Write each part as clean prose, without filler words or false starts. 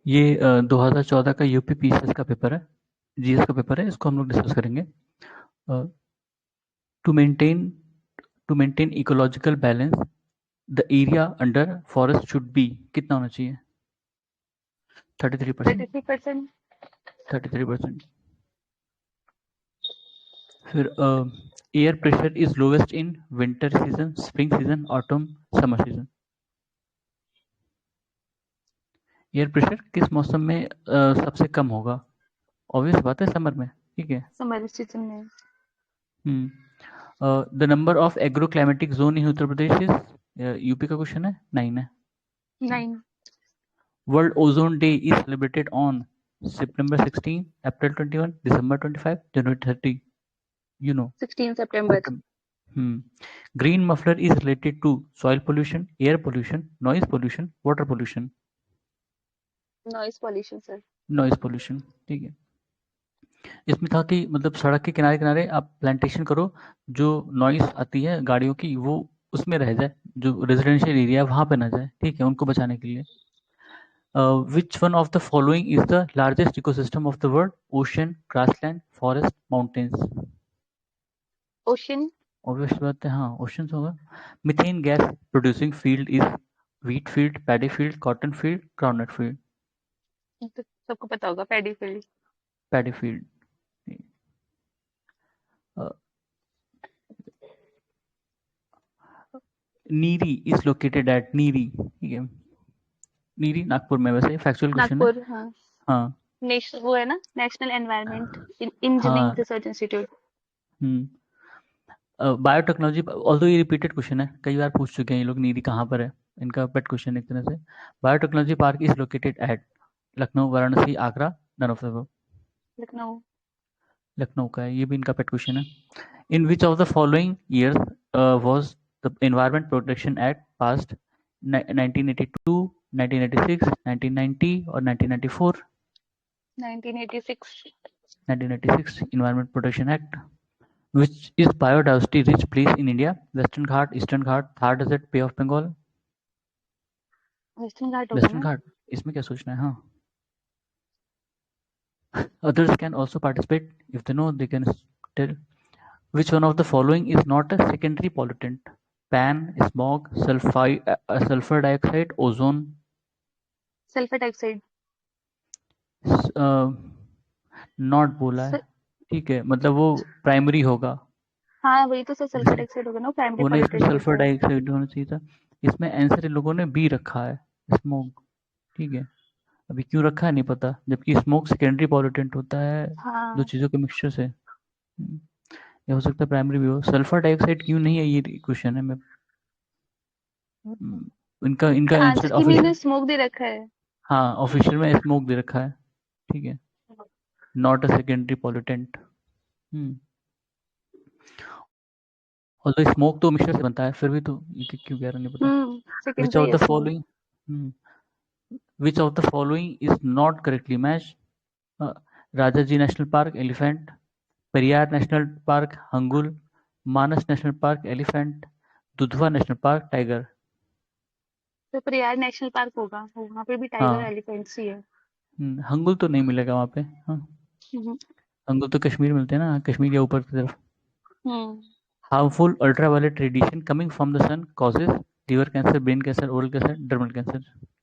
ये 2014 का UP PCS का पेपर है, जीएस का पेपर है, इसको हम लोग डिस्कस करेंगे। To maintain to maintain ecological balance the area under forest should be, कितना होना चाहिए? 33%। 33%। 33%। फिर air pressure is lowest in winter season, spring season, autumn, summer season. Air pressure किस मौसम में सबसे कम होगा? ऑब्वियस बात है, समर में। ठीक है। समर सीजन में। The number of agroclimatic zone in Uttar Pradesh is, UP का क्वेश्चन है, 9 है। 9। World ozone day is celebrated on September 16, April 21, December 25, January 30. You know. 16 September. Green muffler is related to soil pollution, air pollution, noise pollution, water pollution. Noise pollution sir. Noise pollution. ठीक है। इसमें था कि मतलब सड़क के किनारे किनारे आप प्लांटेशन करो, जो नॉइस आती है गाड़ियों की वो उसमें रह जाए, जो रेजिडेंशियल एरिया वहां पे ना जाए। ठीक है, उनको बचाने के लिए। Which one of the following is the largest ecosystem of the world? Ocean, grassland, forest, mountains. Ocean. Obvious बात है, हाँ, ओशन होगा। Methane gas producing field is wheat field, paddy field, cotton field, groundnut field. तो सबको पता होगा paddy field. Paddy field. Uh, NEERI is located at NEERI, ठीक है, नीरी नागपुर में, वैसे फैक्चुअल क्वेश्चन है। नागपुर, हाँ। हाँ वो है ना, नेशनल एनवायरनमेंट इंजीनियरिंग हाँ। Research institute. बायोटेक्नोलॉजी, ऑल्दो ये रिपीटेड क्वेश्चन है, कई बार पूछ चुके हैं ये लोग, नीरी कहाँ पर है, इनका पेट क्वेश्चन एक तरह से। Biotechnology park is located at Lucknow, Varanasi, Agra, none of the above. Lucknow. Lucknow का है, ये भी इनका पेट क्वेश्चन है। In which of the following years was the environment protection act passed? 1982, 1986, 1990 और 1994? 1986। 1996 environment protection act. Which is biodiversity rich place in India? Western Ghat, Eastern Ghat, Thar Desert, Bay of Bengal? Western Ghat होगा Western ना। Ghat, इसमें क्या सोचना है? हाँ, others can also participate, if they know they can tell. Which one of the following is not a secondary pollutant? Pan, smog, sulfur dioxide, ozone? Sulphur dioxide. Not बोला है। ठीक है, मतलब वो प्राइमरी होगा। हाँ वही तो सर, सल्फर डाइऑक्साइड होगा ना, प्राइमरी होना इसमें पॉल्यूटेंट ही सल्फर तो है। डाइऑक्साइड होना चाहिए था। इसमें आंसर इन लोगों ने बी रखा है, स्मोक। ठीक है, अभी क्यों रखा है नहीं पता, जबकि स्मोक सेकेंडरी पॉल्यूटेंट होता है, दो हाँ। चीज़ों के मिक्सचर से। ये हो सकता है प्राइमरी भी हो। सल्फर डाइऑक्साइड क्यों नहीं है, ये क्वेश्चन है। मैं इनका इनका आंसर आंसर की में ऑफिशियल, स्मोक दे रखा है। हाँ ऑफिशियल में स्मोक दे रखा है। ठीक है, नॉट अ सेकेंडरी पॉल्यूटेंट। और तो स्मोक तो मिक्सचर से बनता है, फिर भी तो ये क्यों कह रहा नहीं पता। विच सेकेंडरी ऑफ है the smoke. Following which of the following is not correctly match? Rajaji national park, elephant, Periyar national park, hangul, Manas national park, elephant, Dudhwa national park, tiger. तो प्रयाग नेशनल पार्क होगा, वहाँ पे भी टाइगर हाँ, एलिफेंट्स ही है। हंगुल तो नहीं मिलेगा वहाँ पे। हाँ, हम्म। हंगुल तो कश्मीर मिलते हैं ना, कश्मीर या ऊपर की तरफ। Hmm. Harmful ultraviolet radiation coming from the sun causes liver cancer, brain cancer, oral cancer, dermal cancer.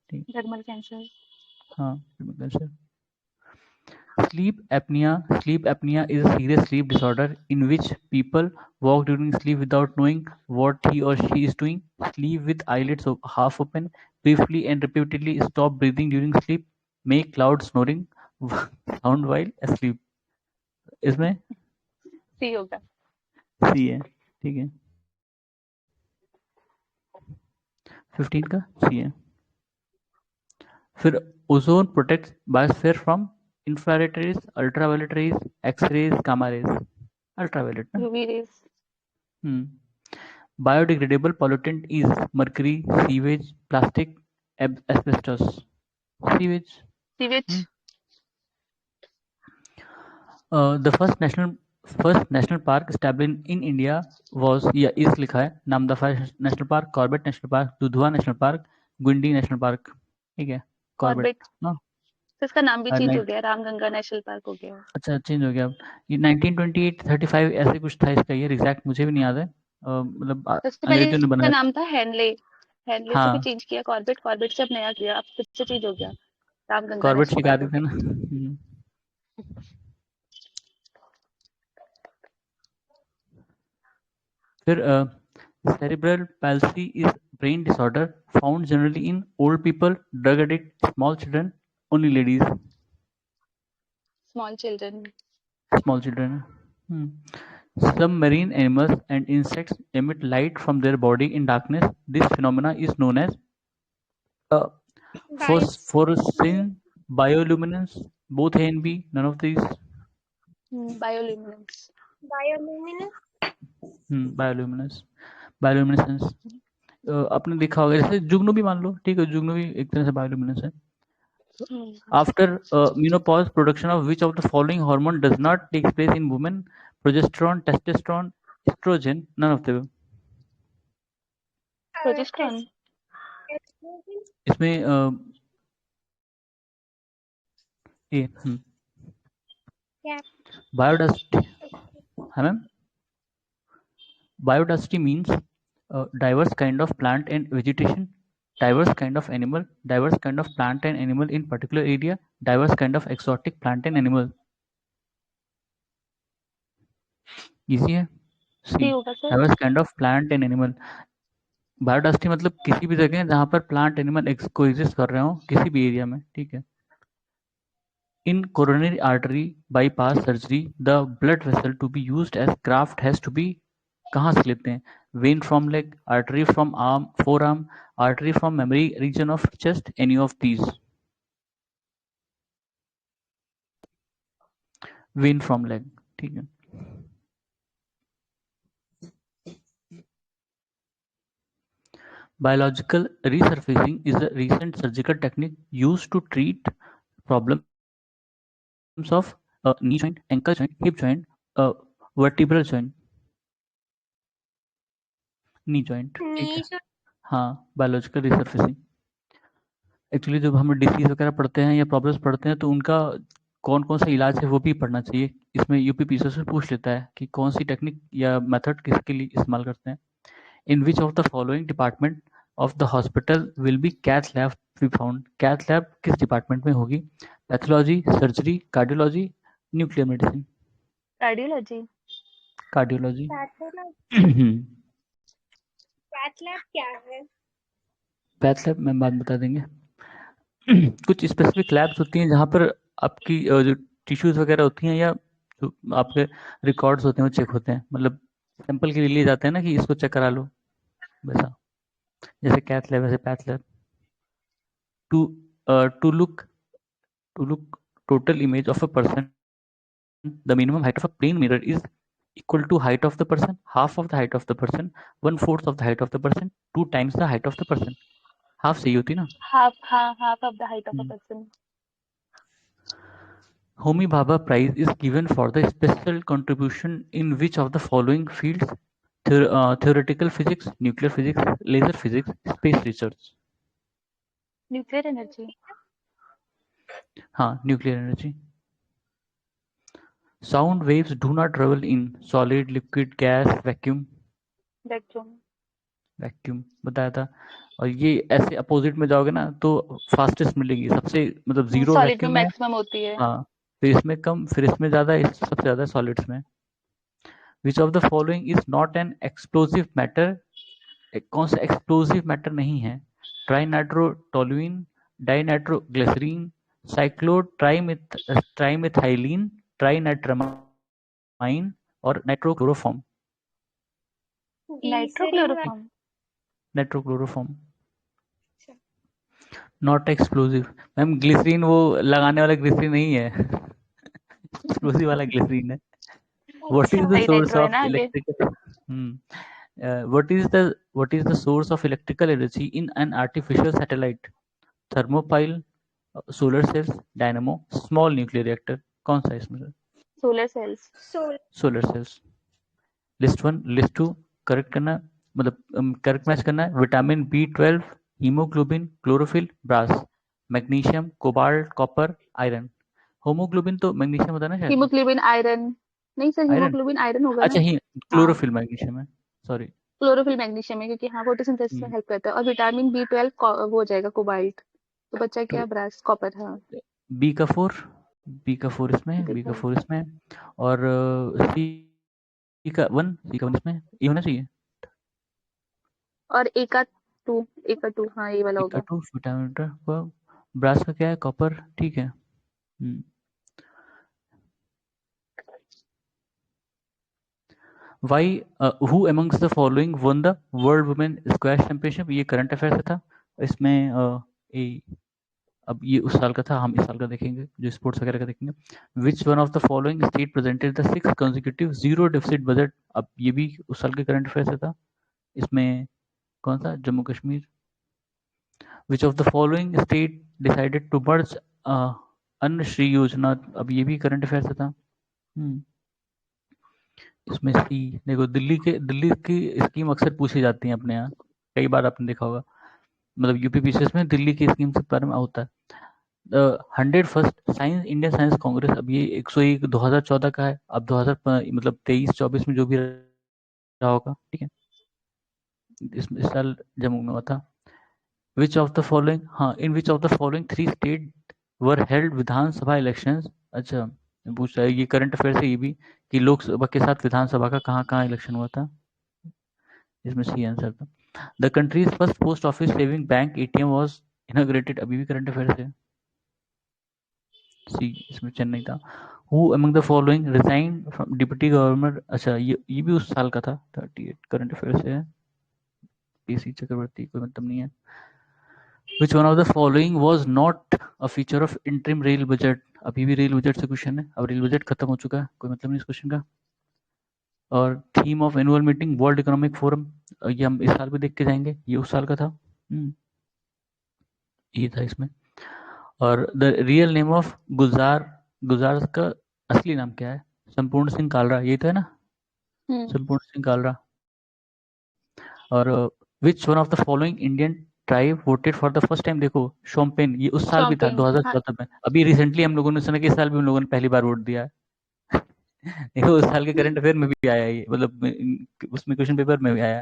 ठीक, थर्मल कैंसर। हाँ, dermal cancer. Sleep apnea is a serious sleep disorder in which people walk during sleep without knowing what he or she is doing, sleep with eyelids half open, briefly and repeatedly stop breathing during sleep, make loud snoring sound while asleep. इसमें सी होगा। सी है। ठीक है, 15 का C है। फिर ozone protects biosphere from infrared rays, ultraviolet rays, X rays, gamma rays. Ultraviolet ना। UV rays. Biodegradable pollutant is mercury, sewage, plastic, asbestos. Sewage. Sewage. Hmm. The first national park established in India was, या इस लिखा है, Namdapha national park, Corbett national park, Dudhwa national park, गुंडी national park. ठीक है, Corbett Corbett. ना। तो इसका नाम भी चेंज हो नाइन गया, रामगंगा नेशनल पार्क हो गया। अच्छा चेंज हो गया अब। ये 1928 35 ऐसे कुछ था इसका ईयर एग्जैक्ट मुझे भी नहीं याद है। मतलब सबसे पहले अंग्रेजों ने इसका बनाया। नाम था हेनले, हेनले से भी हाँ चेंज किया कॉर्बेट, कॉर्बेट से अब नया किया, अब फिर से चेंज हो गया, रामगंगा कॉर्बेट नेशनल पार्क शिकारी हो थे गया। ना। फिर cerebral palsy is brain disorder found generally in old people, drug addict, small children, only ladies, small children. small children. Hmm. Some marine animals and insects emit light from their body in darkness. This phenomena is known as uh, Bio phosphorescence, bioluminescence, both A and B, none of these. Bioluminescence. bioluminescence. Bioluminescence. Bioluminescence. आपने देखा होगा जैसे जुगनू भी मान लो, ठीक है, जुगनू भी एक तरह से बायोल्यूमिनेंस है। After menopause, production of which of the following hormone does not take place in women? Progesterone, testosterone, estrogen, none of them. Progesterone. Estrogen. इसमें ये Yeah. biodiversity है ma'am. Biodiversity means diverse kind of plant and vegetation, diverse kind of animal, diverse kind of plant and animal in particular area, diverse kind of exotic plant and animal. Easy है। सी सी होगा sir. diverse kind of plant and animal. Biodiversity मतलब किसी भी जगह जहाँ पर plant animal coexist कर रहे हो किसी भी एरिया में, ठीक है। In coronary artery bypass surgery the blood vessel to be used as graft has to be, कहाँ से लेते हैं? Vein from leg, artery from arm, forearm, artery from memory region of chest, any of these. Vein from leg, ठीक है। Biological resurfacing is a recent surgical technique used to treat problems of knee joint, ankle joint, hip joint, vertebral joint, knee joint, ठीक है। Knee. हाँ, biological resurfacing actually जब हम disease वगैरह पढ़ते हैं या प्रॉब्लम्स पढ़ते हैं तो उनका कौन कौन सा इलाज है वो भी पढ़ना चाहिए। इसमें यूपीपीसीएस से पूछ लेता है कि कौन सी टेक्निक या मेथड किसके लिए इस्तेमाल करते हैं। In which of the following department of the hospital will be cath lab be found? Cath lab किस डिपार्टमेंट में होगी? Pathology, surgery, cardiology, nuclear medicine? Cardiology. Cardiology. Pathology. Path lab क्या है? पैथ लैब में बात बता देंगे। कुछ स्पेसिफिक लैब्स होती हैं जहाँ पर आपकी जो टिश्यूज वगैरह होती हैं या जो आपके रिकॉर्ड्स होते हैं वो चेक होते हैं, मतलब सैंपल के लिए लिए जाते हैं ना कि इसको चेक करा लो, वैसा जैसे कैथ लैब वैसे path lab. To to look total image of a person, the minimum height of a plane mirror is equal to height of the person, half of the height of the person, 1/4 of the height of the person, 2 times the height of the person. Half सही होती ना। Half, हाँ, half of the height of a person. Homi Bhabha Prize is given for the special contribution in which of the following fields? Theoretical physics, nuclear physics, laser physics, space research. Nuclear energy. हाँ, nuclear energy. Sound waves do not travel in solid, liquid, gas, vacuum. Vacuum. Vacuum बताया था। और ये ऐसे opposite में जाओगे ना तो फास्टेस्ट मिलेगी सबसे, मतलब जीरो सॉलिड में वैक्यूम है। मैक्सिमम होती है। हाँ, फिर इसमें कम, फिर इसमें ज्यादा, इस सबसे ज्यादा सॉलिड्स में। Which of the following is not an explosive matter? कौन सा एक्सप्लोसिव मैटर नहीं है? Trinitrotoluene, dinitroglycerine, cyclotrimethylenetrinitramine और nitrochloroform? Nitrochloroform. Nitrochloroform not explosive. Ma'am glycerine वो लगाने वाला ग्लिसरीन नहीं है। एक्सप्लोसिव वाला ग्लिसरीन है। व्हाट इज द सही सोर्स नाइट्रो है ऑफ ना आगे। Electrical what is the source of electrical energy in an artificial satellite? Thermopile, solar cells, dynamo, small nuclear reactor? कौन सा है इसमें से? Solar cells. Solar cells. List 1, list 2 correct करना, मतलब करेक्ट मैच करना है। Vitamin B12, haemoglobin, chlorophyll, brass. Magnesium, cobalt, copper, iron. Haemoglobin तो मैग्नीशियम होता है ना शायद। हीमोग्लोबिन आयरन, नहीं सर, आयरन, हीमोग्लोबिन आयरन होगा अच्छा ना। ही हाँ, क्लोरोफिल मैग्नीशियम है, सॉरी। क्लोरोफिल मैग्नीशियम है, क्योंकि हाँ फोटोसिंथेसिस में हेल्प करता है। और विटामिन B12 वो हो जाएगा कोबाल्ट। तो बच्चा क्या, ब्रास, कॉपर, हाँ। बी का 4, बी का 4 इसमें, बी का देखो, 4 इसमें, और सी का 1, सी का 1 इसमें, ये होना चाहिए। और A का 2, हाँ ये वाला ए का होगा। 2 विटामिन ब्रास का क्या है, कॉपर, ठीक है। Why who amongst the following won the World Women Squash Championship? ये करंट अफेयर से था। इसमें अब ये उस साल का था, हम इस साल का देखेंगे, जो स्पोर्ट्स वगैरह का देखेंगे। विच one of the following state presented the 6 consecutive zero deficit budget? अब ये भी उस साल के करंट अफेयर से था। इसमें कौन सा, Jammu Kashmir. Which of the following state decided to merge Anna Shri योजना? अब ये भी करंट अफेयर से था। इसमें सी देखो, दिल्ली की स्कीम अक्सर पूछी जाती है अपने यहाँ, कई बार आपने देखा होगा, मतलब यूपीपीसीएस में दिल्ली की स्कीम के बारे में होता है। 101st science Indian science Congress, अब ये 101 2014 का है। अब 2000 मतलब 23-24 में जो भी रहा होगा, ठीक है, इस साल जम्मू में हुआ था। विच ऑफ द फॉलोइंग, हाँ, in which of the following 3 state were held Vidhan Sabha elections? अच्छा, पूछ रहा है ये करंट अफेयर से, ये भी कि लोकसभा के साथ विधानसभा का कहाँ कहाँ इलेक्शन हुआ था। इसमें सी आंसर था। The countries first post office saving bank ATM was inaugurated, अभी भी करंट अफेयर से। सी, इसमें चेन्नई था। Who among the following resign from deputy governor? अच्छा, ये भी उस साल का था। 38 करंट अफेयर से है। पीसी चक्रवर्ती, कोई मतलब नहीं है। Which one of the following was not a feature of interim rail budget? अभी भी रेल बजट से क्वेश्चन है। अब रेल बजट खत्म हो चुका है, कोई मतलब नहीं इस क्वेश्चन का। और theme of annual meeting world economic forum, ये हम इस साल भी देख के जाएंगे, ये उस साल का था। ये था इसमें। और द रियल नेम ऑफ गुलजार, गुलजार का असली नाम क्या है? संपूर्ण सिंह कालरा, ये तो है ना, संपूर्ण सिंह कालरा। और विच one of the following Indian tribe voted for the first time? देखो, शोम्पेन, ये उस साल भी था शॉपिंग, हाँ। 2014 में। अभी रिसेंटली हम लोगों ने सुना कि इस साल भी उन लोगों ने पहली बार वोट दिया है। देखो, उस साल के करंट अफेयर में भी आया है ये, मतलब उसमें क्वेश्चन पेपर में भी आया है।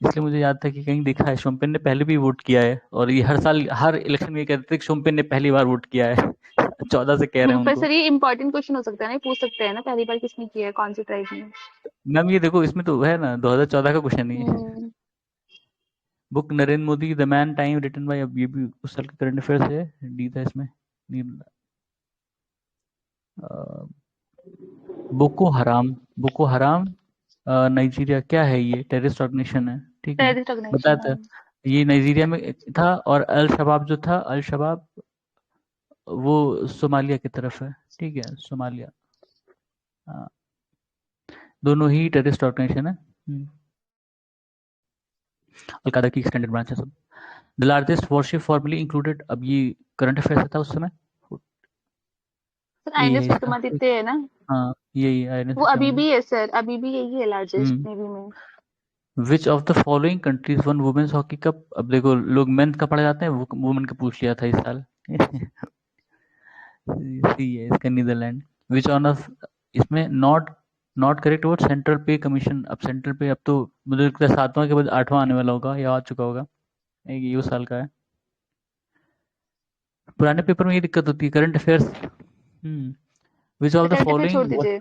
इसलिए मुझे याद था कि कहीं देखा है, शोम्पेन ने पहले भी वोट किया है, और ये हर साल हर इलेक्शन में कहते थे कि शोम्पेन ने पहली बार वोट किया है। 14 से कह रहे हैं पर उनको। सर ये इम्पोर्टेंट क्वेश्चन हो सकता है ना, पूछ सकते हैं ना पहली बार किसने किया है, कौन सी ट्राइब में। मैम ये देखो, इसमें तो है ना 2014 का क्वेश्चन ही है। Hmm, book Narendra Modi the man time written by, अब ये भी उस साल के करंट अफेयर से है। डी था इसमें। बोको हराम, बोको हराम नाइजीरिया, क्या है ये? टेररिस्ट ऑर्गेनाइजेशन है, ठीक है, टेररिस्ट बताया ऑर्गेनाइजेशन है। था। ये नाइजीरिया में था। और अल शबाब जो था, अल शबाब वो सोमालिया की तरफ है, ठीक है, सोमालिया। हाँ, दोनों ही टेररिस्ट ऑर्गेनाइजेशन है। अलकायदा की एक्सटेंडेड ब्रांच है सब। The largest worship formally included, अब ये करंट अफेयर था उस समय। सर ये है आईएनएस इसका, विक्रमादित्य है ना। हाँ यही आयरन वो अभी सिक्का। भी है सर, अभी भी यही है लार्जेस्ट नेवी में। Which of the following countries won women's hockey cup? अब देखो, लोग मेंस का पढ़े जाते हैं, वो वुमेन का पूछ लिया था इस साल। सी है इसका, नीदरलैंड। विच ऑन ऑफ, इसमें not not correct word, central पे कमीशन। अब सेंट्रल पे, अब तो मुझे लगता है 7वां के बाद 8वां आने वाला होगा, या आ चुका होगा। ये उस साल का है। पुराने पेपर में ये दिक्कत होती है, current affairs. Which of the current affair छोड़ फॉलोइंग, दीजिए।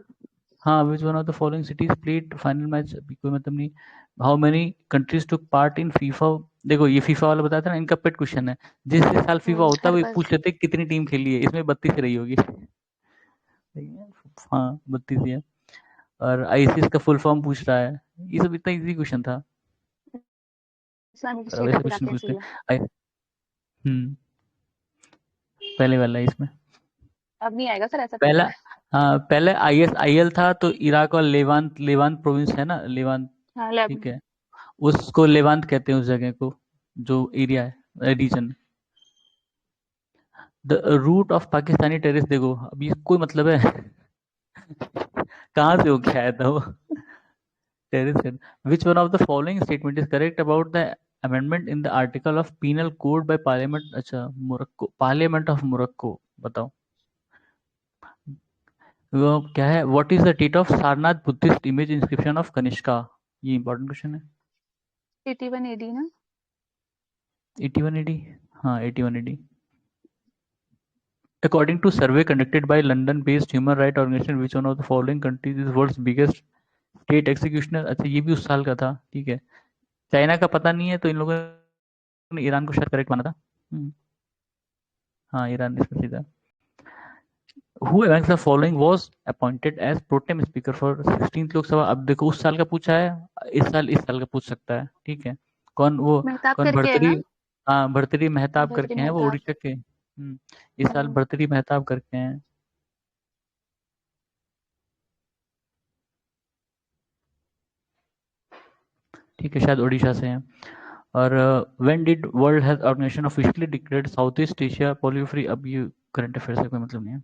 हाँ, विच one of the following cities played final match? अभी कोई मतलब नहीं। How many countries took part in FIFA? देखो, ये फीफा वाला बताया था ना, इनका पेट क्वेश्चन है। जिस जिस साल फीफा होता है हर वो बार। पूछ लेते हैं कितनी टीम खेली है, इसमें 32 रही होगी। हाँ, 32 ही है। और आईसीसी का फुल फॉर्म पूछ रहा है। ये सब इतना इजी क्वेश्चन था, इस्लामिक पर स्टेट वैसे ऑफ क्वेश्चन इराक पूछते ऐसे ही हैं। है। हम्म, पहले वाला है इसमें। अब नहीं आएगा सर ऐसा पहला, पेपर। हाँ, पहले ISIL था, तो इराक और लेवांत, लेवांत प्रोविंस है ना, लेवांत, हाँ लैब। ठीक है, उसको लेवांत कहते हैं उस जगह को, जो एरिया है, region. The route of Pakistani टेरिस, देखो अब ये कोई मतलब है? कहाँ से हो के आया था वो? टेरिस। Which one of the following statement is correct about the amendment in the article of penal code by parliament, अच्छा मोरक्को, पार्लियामेंट ऑफ मोरक्को, बताओ वो क्या है। What is the date of Sarnath Buddhist image inscription of Kanishka? ये important question है। 81 AD ना? 81 AD, हाँ 81 AD। According to survey conducted by London-based human rights organization, which one of the following countries is world's biggest state executioner? अच्छा ये भी उस साल का था, ठीक है। चाइना का पता नहीं है, तो इन लोगों ने ईरान को शायद करेक्ट माना था। हाँ ईरान इसमें सीधा। Who amongst the following was appointed as pro tem speaker for 16th Lok Sabha? अब देखो उस साल का पूछा है, इस साल का पूछ सकता है, ठीक है। कौन वो, मेहताब कौन करके है भर्तृहरि, ना? हाँ भर्तृहरि मेहताब भर्तृहरि करके हैं, वो मेहताब। उड़ीसा के। इस साल भर्तृहरि मेहताब करके हैं। ठीक है, शायद उड़ीसा से हैं। और when did World Health Organization officially declared South East Asia polio free? अब ये करंट अफेयर से कोई मतलब नहीं है।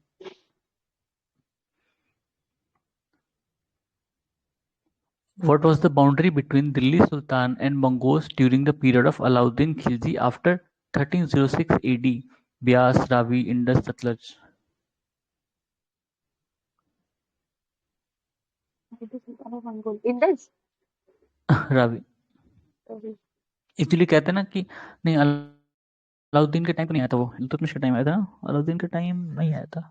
What was the boundary between Delhi Sultan and Mongols during the period of Alauddin Khilji after 1306 AD? Bias, Ravi, Indus, Satluj? Indus. Ravi. Actually कहते हैं ना कि नहीं, अलाउद्दीन के टाइम पे नहीं आया था, वो इल्तुतमिश के टाइम आया था ना, अलाउद्दीन के टाइम नहीं आया था,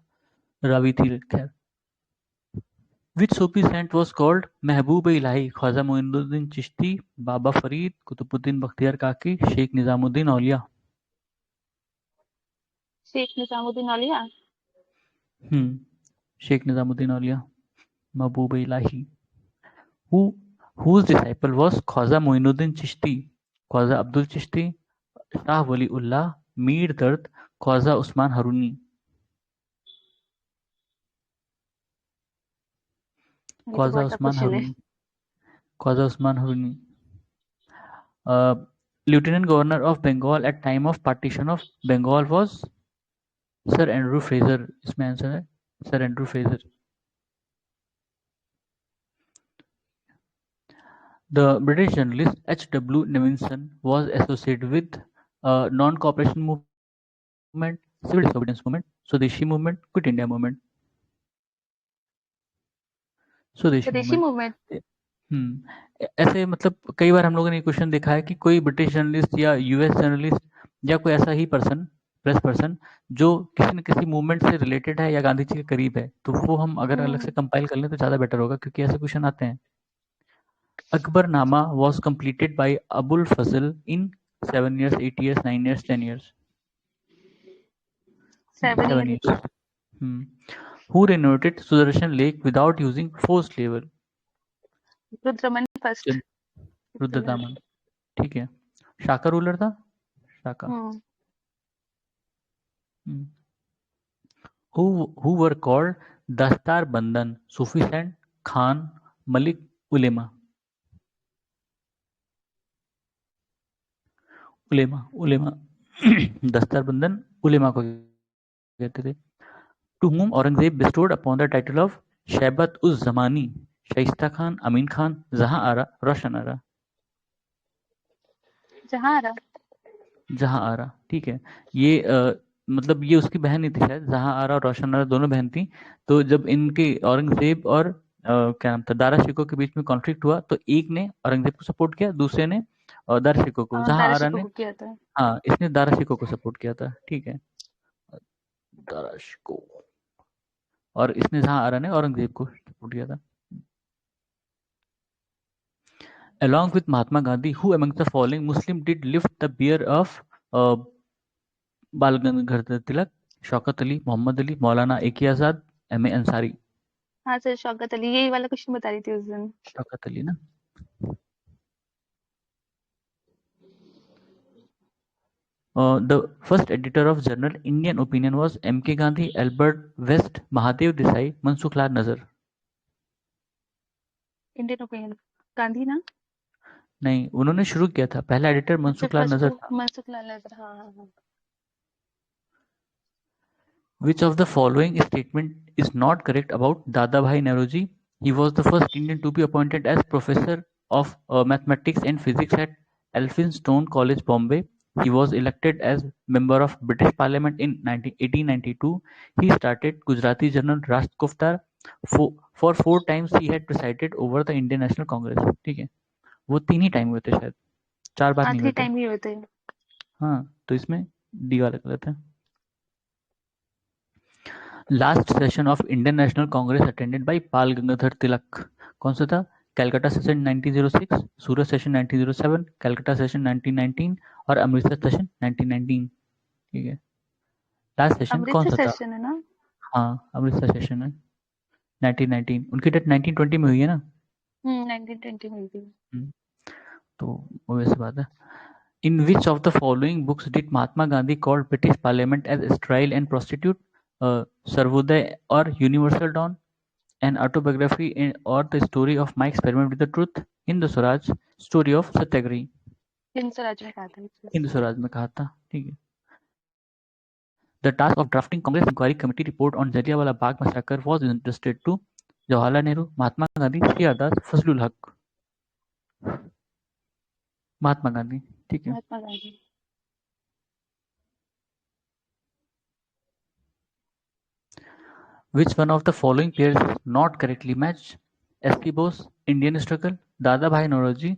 रावी थी खैर। Which Sufi saint was called Mehboob-e-Ilahi? Khwaja Moinuddin Chishti, बाबा फरीद, कुतुबुद्दीन बख्तियार काकी, शेख निजामुद्दीन औलिया? शेख निजामुद्दीन औलिया। शेख निजामुद्दीन औलिया, महबूब-ए-इलाही। Whose disciple was Khwaja Moinuddin Chishti? Khwaja Abdul Chishti, Shah Wali Ullah, Mir Dard, Khwaja Usman Harooni? Khwaja Usman Harooni, Khwaja Usman Harooni. Lieutenant Governor of Bengal at time of partition of Bengal was sir Andrew Fraser, इसमें आंसर है sir Andrew Fraser. The British journalist H.W. Nevinson was associated with non-cooperation movement, civil disobedience movement, Swadeshi movement, Quit India movement? स्वदेशी movement. ऐसे मतलब कई बार हम लोगों ने question देखा है कि कोई ब्रिटिश जर्नलिस्ट या यूएस जर्नलिस्ट या कोई ऐसा ही पर्सन, प्रेस पर्सन, जो किसी न किसी मूवमेंट से रिलेटेड है या गांधी जी के करीब है, तो वो हम अगर अलग से कंपाइल कर लें तो ज़्यादा बेटर होगा, क्योंकि ऐसे क्वेश्चन आते हैं। Akbarnama was completed by Abul Fazl in 7 years, 8 years, 9 years, 10 years? 7 years. Who renovated Sudarshan Lake without using forced labor? Rudraman first. Rudradaman, ठीक है। शाका रूलर था, शाका। Who were called दस्तार बंदन? सूफी सेंट, खान, मलिक, उलेमा? उलेमा दस्तार बंदन उलेमा को कहते थे। To whom Aurangzeb bestowed upon the title of शैबत उस जमानी? शाइस्ता खान, अमीन खान, जहां आरा, रोशन आरा? जहां आरा, ठीक है। ये मतलब ये उसकी बहन नहीं थी शायद, जहां आरा और रोशन आरा दोनों बहन थी। तो जब इनके औरंगजेब और क्या नाम था, दारा शिकोह के बीच में कॉन्फ्लिक्ट हुआ, तो एक ने औरंगजेब को सपोर्ट किया, दूसरे ने दारा शिकोह को। जहां आरा ने, हाँ इसने दारा शिकोह को सपोर्ट किया था, ठीक है, दारा शिकोह, और इसने जहां आरा ने औरंगजेब को सपोर्ट किया था। Along with Mahatma Gandhi, who amongst the following Muslim did lift the bier of बाल गंगाधर तिलक? शौकत अली, मोहम्मद अली, मौलाना ए.के. आजाद, एम.ए. अंसारी? हाँ सर, शौकत अली, यही वाला क्वेश्चन बता रही थी उस दिन। शौकत अली ना। The first editor of journal Indian Opinion was M.K. Gandhi, Albert West, Mahadev Desai, Mansukh Lal नजर? इंडियन ओपिनियन गांधी ना? नहीं, उन्होंने शुरू किया था, पहला एडिटर मनसुख लाल नजर था। मनसुख लाल नजर, हाँ। Which of the following statement is not correct about Dadabhai Naoroji? He was the first Indian to be appointed as professor of mathematics and physics at Elphinstone College, Bombay. He was elected as member of British Parliament in 1892. He started Gujarati Journal Rashtraguftar. For 4 times he had presided over the Indian National Congress. ठीक है, वो 3 ही time हुए थे शायद, 4 बार नहीं हुए आखिरी थे। टाइम ही होते हैं। हाँ, तो इसमें डी वाला गलत है। Last session of Indian National Congress attended by Pal Gangadhar Tilak, कौन सा था? Calcutta session 1906, Surat session 1907, Calcutta session 1919 और अमृतसर सेशन 1919। ठीक है, लास्ट सेशन कौन अमृतसर सा था? सेशन है ना? हाँ, अमृतसर सेशन है 1919। उनकी डेथ 1920 में हुई है ना? 1920 में हुई थी। तो वो वैसे बात है। In which of the following books did Mahatma Gandhi call British Parliament as sterile and prostitute? Sarvodaya or Universal Dawn, an autobiography or the story of my experiment with the truth, Hindu Swaraj, story of Satyagrahi। Hind Swaraj में कहा था ये चीज़। हिंदू स्वराज में कहा था। ठीक है। The task of drafting Congress Inquiry Committee report on Jallianwala Bagh massacre was entrusted to Jawaharlal Nehru, Mahatma Gandhi, C.R. Das, Fazlul Haq। Mahatma Gandhi. ठीक है। Mahatma Gandhi. Which one of the following pairs is not correctly matched? S.P. Bose, Indian Struggle, Dadabhai Naoroji,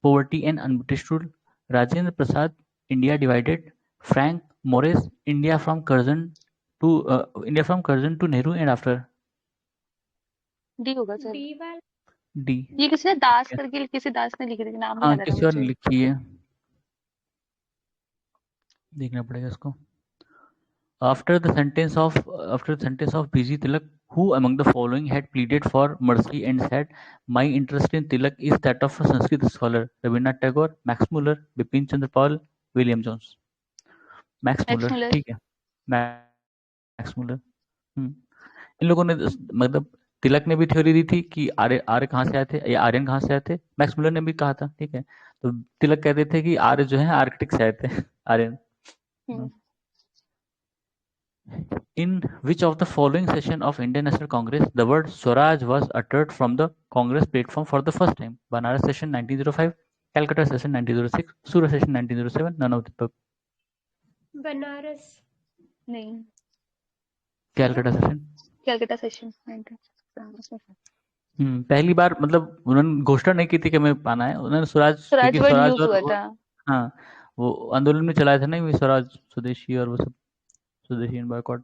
Poverty and Unbritish Rule, Rajendra Prasad, India Divided, Frank Morris, India from Curzon to Nehru and after। D होगा sir. D वाला D. ये किसी ने दास करके किसी दास ने लिखी थी, नाम नहीं हाँ, याद आ रहा किसी और ने मुझे। लिखी है, देखना पड़ेगा इसको। After the sentence of B.G. Tilak, who among the following had pleaded for mercy and said, "My interest in Tilak is that of a Sanskrit scholar"? Rabindranath Tagore, Max Muller, Bipin Chandra Pal, William Jones। Max Max Muller. Muller. ठीक है, Max Muller. इन लोगों ने मतलब तिलक ने भी theory दी थी कि आर्य आर्य कहाँ से आए थे या आर्यन कहाँ से आए थे, मैक्स मुलर ने भी कहा था। ठीक है, तो तिलक कहते थे कि आर्य जो है आर्कटिक से आए थे, Aryan. In which of the following session of Indian National Congress the word Swaraj was uttered from the Congress platform for the first time? Banaras session 1905, Calcutta session 1906, Surat session 1907, none of the above। Banaras नहीं, Calcutta session. Calcutta session. पहली बार मतलब उन्होंने घोषणा नहीं की थी कि हमें पाना है, उन्होंने स्वराज, स्वराज क्योंकि वर्ड स्वराज यूज और हुआ था। हाँ, वो आंदोलन में चलाया था ना ये स्वराज स्वदेशी और वो सब स्वदेशी and boycott.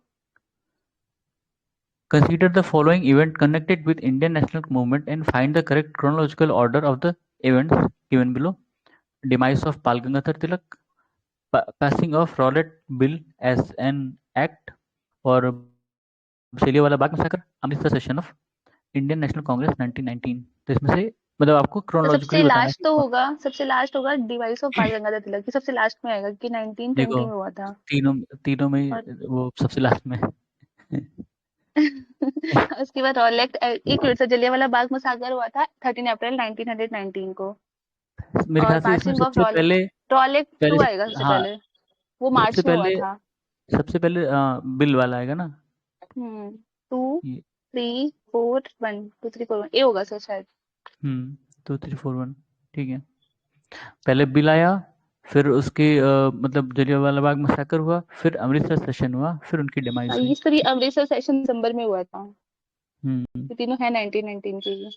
Consider the following event connected with Indian national movement and find the correct chronological order of the events given below. Demise of Pal Gangadhar Tilak, passing of Rowlatt Bill as an act, or Jallianwala Bagh massacre, Amritsar session of Indian National Congress 1919। तो इसमें से मतलब आपको तो chronologically बताना है कि सबसे लास्ट होगा डिवाइस ऑफ बाल गंगाधर तिलक की, सबसे लास्ट में आएगा कि 1920 देखो में हुआ था। तीनों में और वो सबसे लास्ट में उसके बाद रॉलेट, एक मिनट से, जलियांवाला बाग मसाकर हुआ था 13 अप्रैल 1919 को। मेरे और ख्याल से इसमें पासिंग ऑफ सबसे पहले रॉलेट टू पहले आएगा सबसे हाँ, पहले, वो सबसे मार्च में हुआ पहले था। सबसे पहले बिल वाला आएगा ना 2 ये। 3 4 1 2 3 4 1 ए होगा सर शायद। 2 3 4 1। ठीक है, पहले बिल आया, फिर उसके मतलब जलियांवाला बाग मसाकर हुआ, फिर अमृतसर सेशन हुआ, फिर उनकी डिमाइस हुई। इस तरह अमृतसर सेशन दिसंबर में हुआ था। हम्म ये तीनों है 1919 के ही।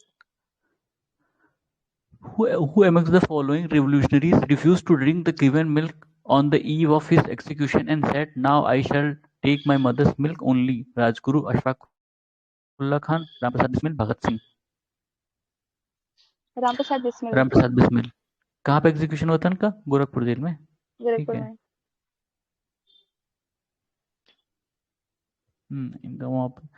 who amongst the following revolutionaries refused to drink the given milk on the eve of his execution and said, "Now I shall take my mother's milk only"? Rajguru, Ashfaq Ullah Khan, Ramprasad Bismil, Bhagat Singh। Ramprasad Bismil. Ramprasad Bismil. कहाँ पे execution हुआ था उनका? Gorakhpur jail में। ठीक गोरखपुर है। में। इनका वहाँ पे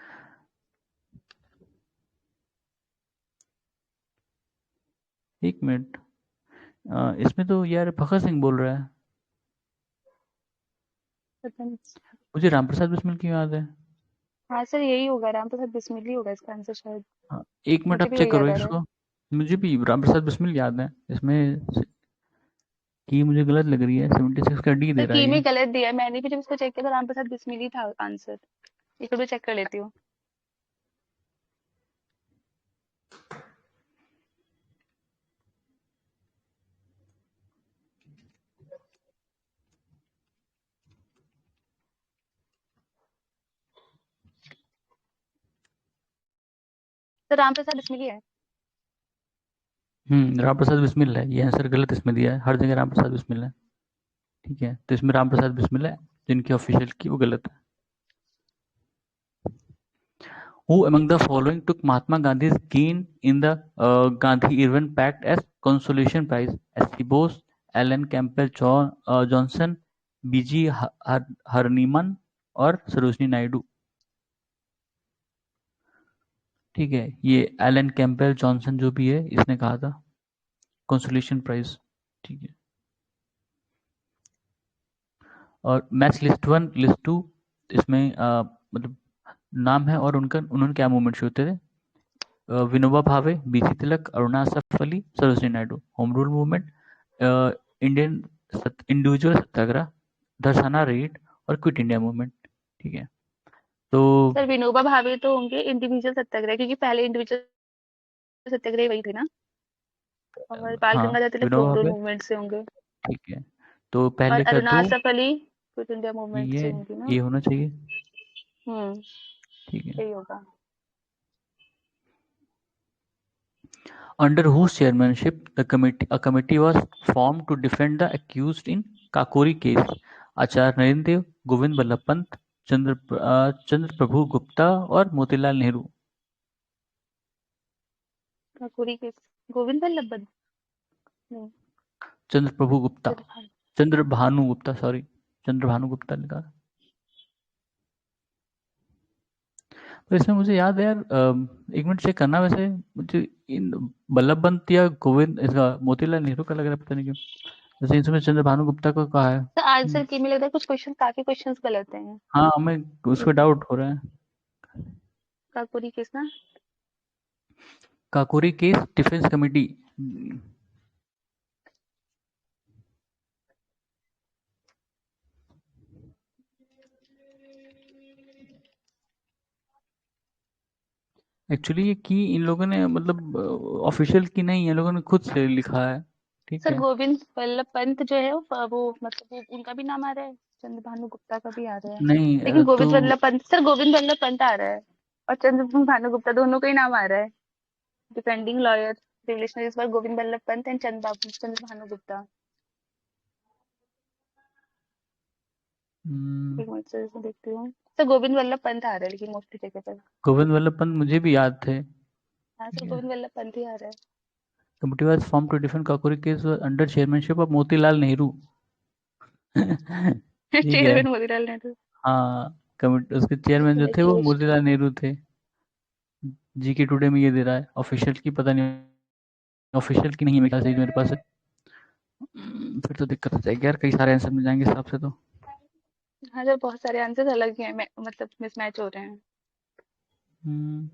एक मिनट, इसमें तो यार भगत सिंह बोल रहा है, पता नहीं। मुझे रामप्रसाद बिस्मिल की याद है। हाँ सर, यही होगा, रामप्रसाद बिस्मिल ही होगा इसका आंसर शायद। हाँ, एक मिनट मुझे आप भी चेक वही करो याद आ रहा है। इसको, मुझे भी रामप्रसाद बिस्मिल याद है इसमें की, मुझे गलत लग रही है। 76 का डी तो दे रहा की है में ये। गलत दिया है, मैंने भी जब इसको चेक किया तो रामप्रसाद बिस्मिल ही था आंसर। एक बार चेक कर लेती हूँ। तो रामप्रसाद इसमें ही है। रामप्रसाद बिस्मिल है, ये आंसर गलत इसमें दिया है, हर जगह रामप्रसाद बिस्मिल है। ठीक है, तो इसमें रामप्रसाद बिस्मिल है, जिनकी ऑफिशियल की वो गलत है। Who among the following took Mahatma Gandhi's gain in the Gandhi Irwin Pact as consolation prize? S.C. Bose, Alan Campbell Johnson, B.G. Harniman और सरोजनी नायडू। ठीक है, ये एलन कैम्पबेल जॉनसन जो भी है, इसने कहा था कंसोलेशन प्राइज। ठीक है, और मैच लिस्ट 1 लिस्ट 2 इसमें मतलब नाम है और उन्होंने क्या मूवमेंट शुरू थे। Vinoba Bhave, BC Tilak, Aruna Asaf Ali, Sarojini Naidu. Home rule movement, Indian individual satyagraha, Dharasana raid और क्विट इंडिया मूवमेंट। ठीक है, तो सर विनोबा भावे तो होंगे इंडिविजुअल सत्याग्रह, क्योंकि पहले इंडिविजुअल सत्याग्रह वही थे ना, और बाल हाँ, गंगाधर तिलक विनोबा होम रूल भावे। मूवमेंट से होंगे, ठीक है, तो और पहले का अरुणा दो, Asaf Ali quit India movement ये से होंगी ना। ये होना चाहिए। हम्म, ठीक है, यही होगा। under whose chairmanship a committee was formed to defend the accused in Kakori case? आचार्य नरेंद्र देव, गोविंद बल्लभ पंत, चंद्र प्रभु गुप्ता और मोतीलाल नेहरू। काकोरी के गोविंद बल्लभ पंत नहीं, चंद्र प्रभु गुप्ता, चंद्रभान। चंद्र भानु गुप्ता, सॉरी, चंद्र भानु गुप्ता लिखा। तो इसमें मुझे याद है यार, एक मिनट चेक करना, वैसे मुझे इन बल्लभ पंत या गोविंद, इसका मोतीलाल नेहरू का लग रहा है, पता नहीं क्यों। जैसे इसमें चंद्र भानु गुप्ता को कहा है। तो आंसर की में लगता है कुछ क्वेश्चन, काफी क्वेश्चंस गलत हैं। हाँ, हमें उस पर डाउट हो रहा है। काकोरी केस ना। Kakori case defence committee. Actually ये की इन लोगों ने, मतलब ऑफिशियल की नहीं है, लोगों ने खुद से लिखा है। ठीक सर है, गोविंद बल्लभ पंत जो है वो मतलब वो उनका भी नाम आ रहा है, चंद्र भानु गुप्ता का भी आ रहा है, नहीं लेकिन तो गोविंद बल्लभ पंत, सर गोविंद बल्लभ पंत आ रहा है और चंद्र भानु गुप्ता दोनों का ही नाम आ रहा है। डिफेंडिंग लॉयर रिलेशनर इस बार गोविंद बल्लभ पंत एंड चंद्र भानु गुप्ता। एक मिनट से इसमें देखती हूँ, सर गोविंद बल्लभ पंत आ रहा है लेकिन मोस्टली जगह पर। गोविंद वल्लभ पंत मुझे भी याद थे। हाँ ठीक सर है, गोविंद बल्लभ पंत ही आ रहा है। Committee was form to defend Kakori case under chairmanship of Motilal Nehru. ठीक है, चेयरमैन मोतीलाल नेहरू। हाँ, कमिटी उसके चेयरमैन जो थे वो Congratulations। मोतीलाल नेहरू थे। जीके टुडे में ये दे रहा है, ऑफिशियल की पता नहीं, ऑफिशियल की नहीं है मेरे ख्याल से, मेरे पास है। फिर तो दिक्कत हो जाएगी यार, कई सारे आंसर मिल जाएंगे इस हिसाब से तो। हाँ सर बहुत सारे आंसर अलग ही हैं, मतलब मिसमैच हो रहे हैं। हम्म,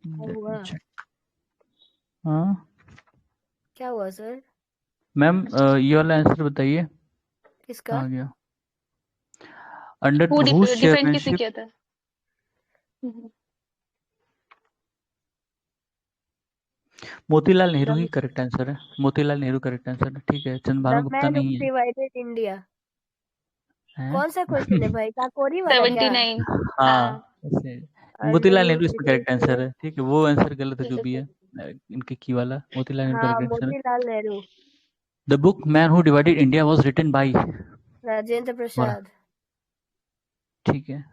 क्या let me हुआ? check। हाँ क्या हुआ सर? मैम, ये वाला आंसर बताइए किसका? कहाँ गया। अंडर हु हुज डिफेंड किसने चेयरमैनशिप, किया था? हम्म, मोतीलाल नेहरू ही द करेक्ट आंसर है, मोतीलाल नेहरू करेक्ट आंसर है। ठीक है, चंद्रभानु गुप्ता मैन हु नहीं है। Divided India. हैं? कौन सा क्वेश्चन है भाई, काकोरी वाला क्या? 79। हाँ हाँ, ऐसे अंडर मोतीलाल नेहरू हुज इसमें करेक्ट आंसर डिफेंस। है। ठीक है, वो आंसर गलत है ठीक जो है भी है। सर। इनके की वाला मोतीलाल नेहरू हाँ, करेक्ट आंसर है। Motilal Nehru. The book man who divided India was written by. Rajendra और प्रसाद। ठीक है,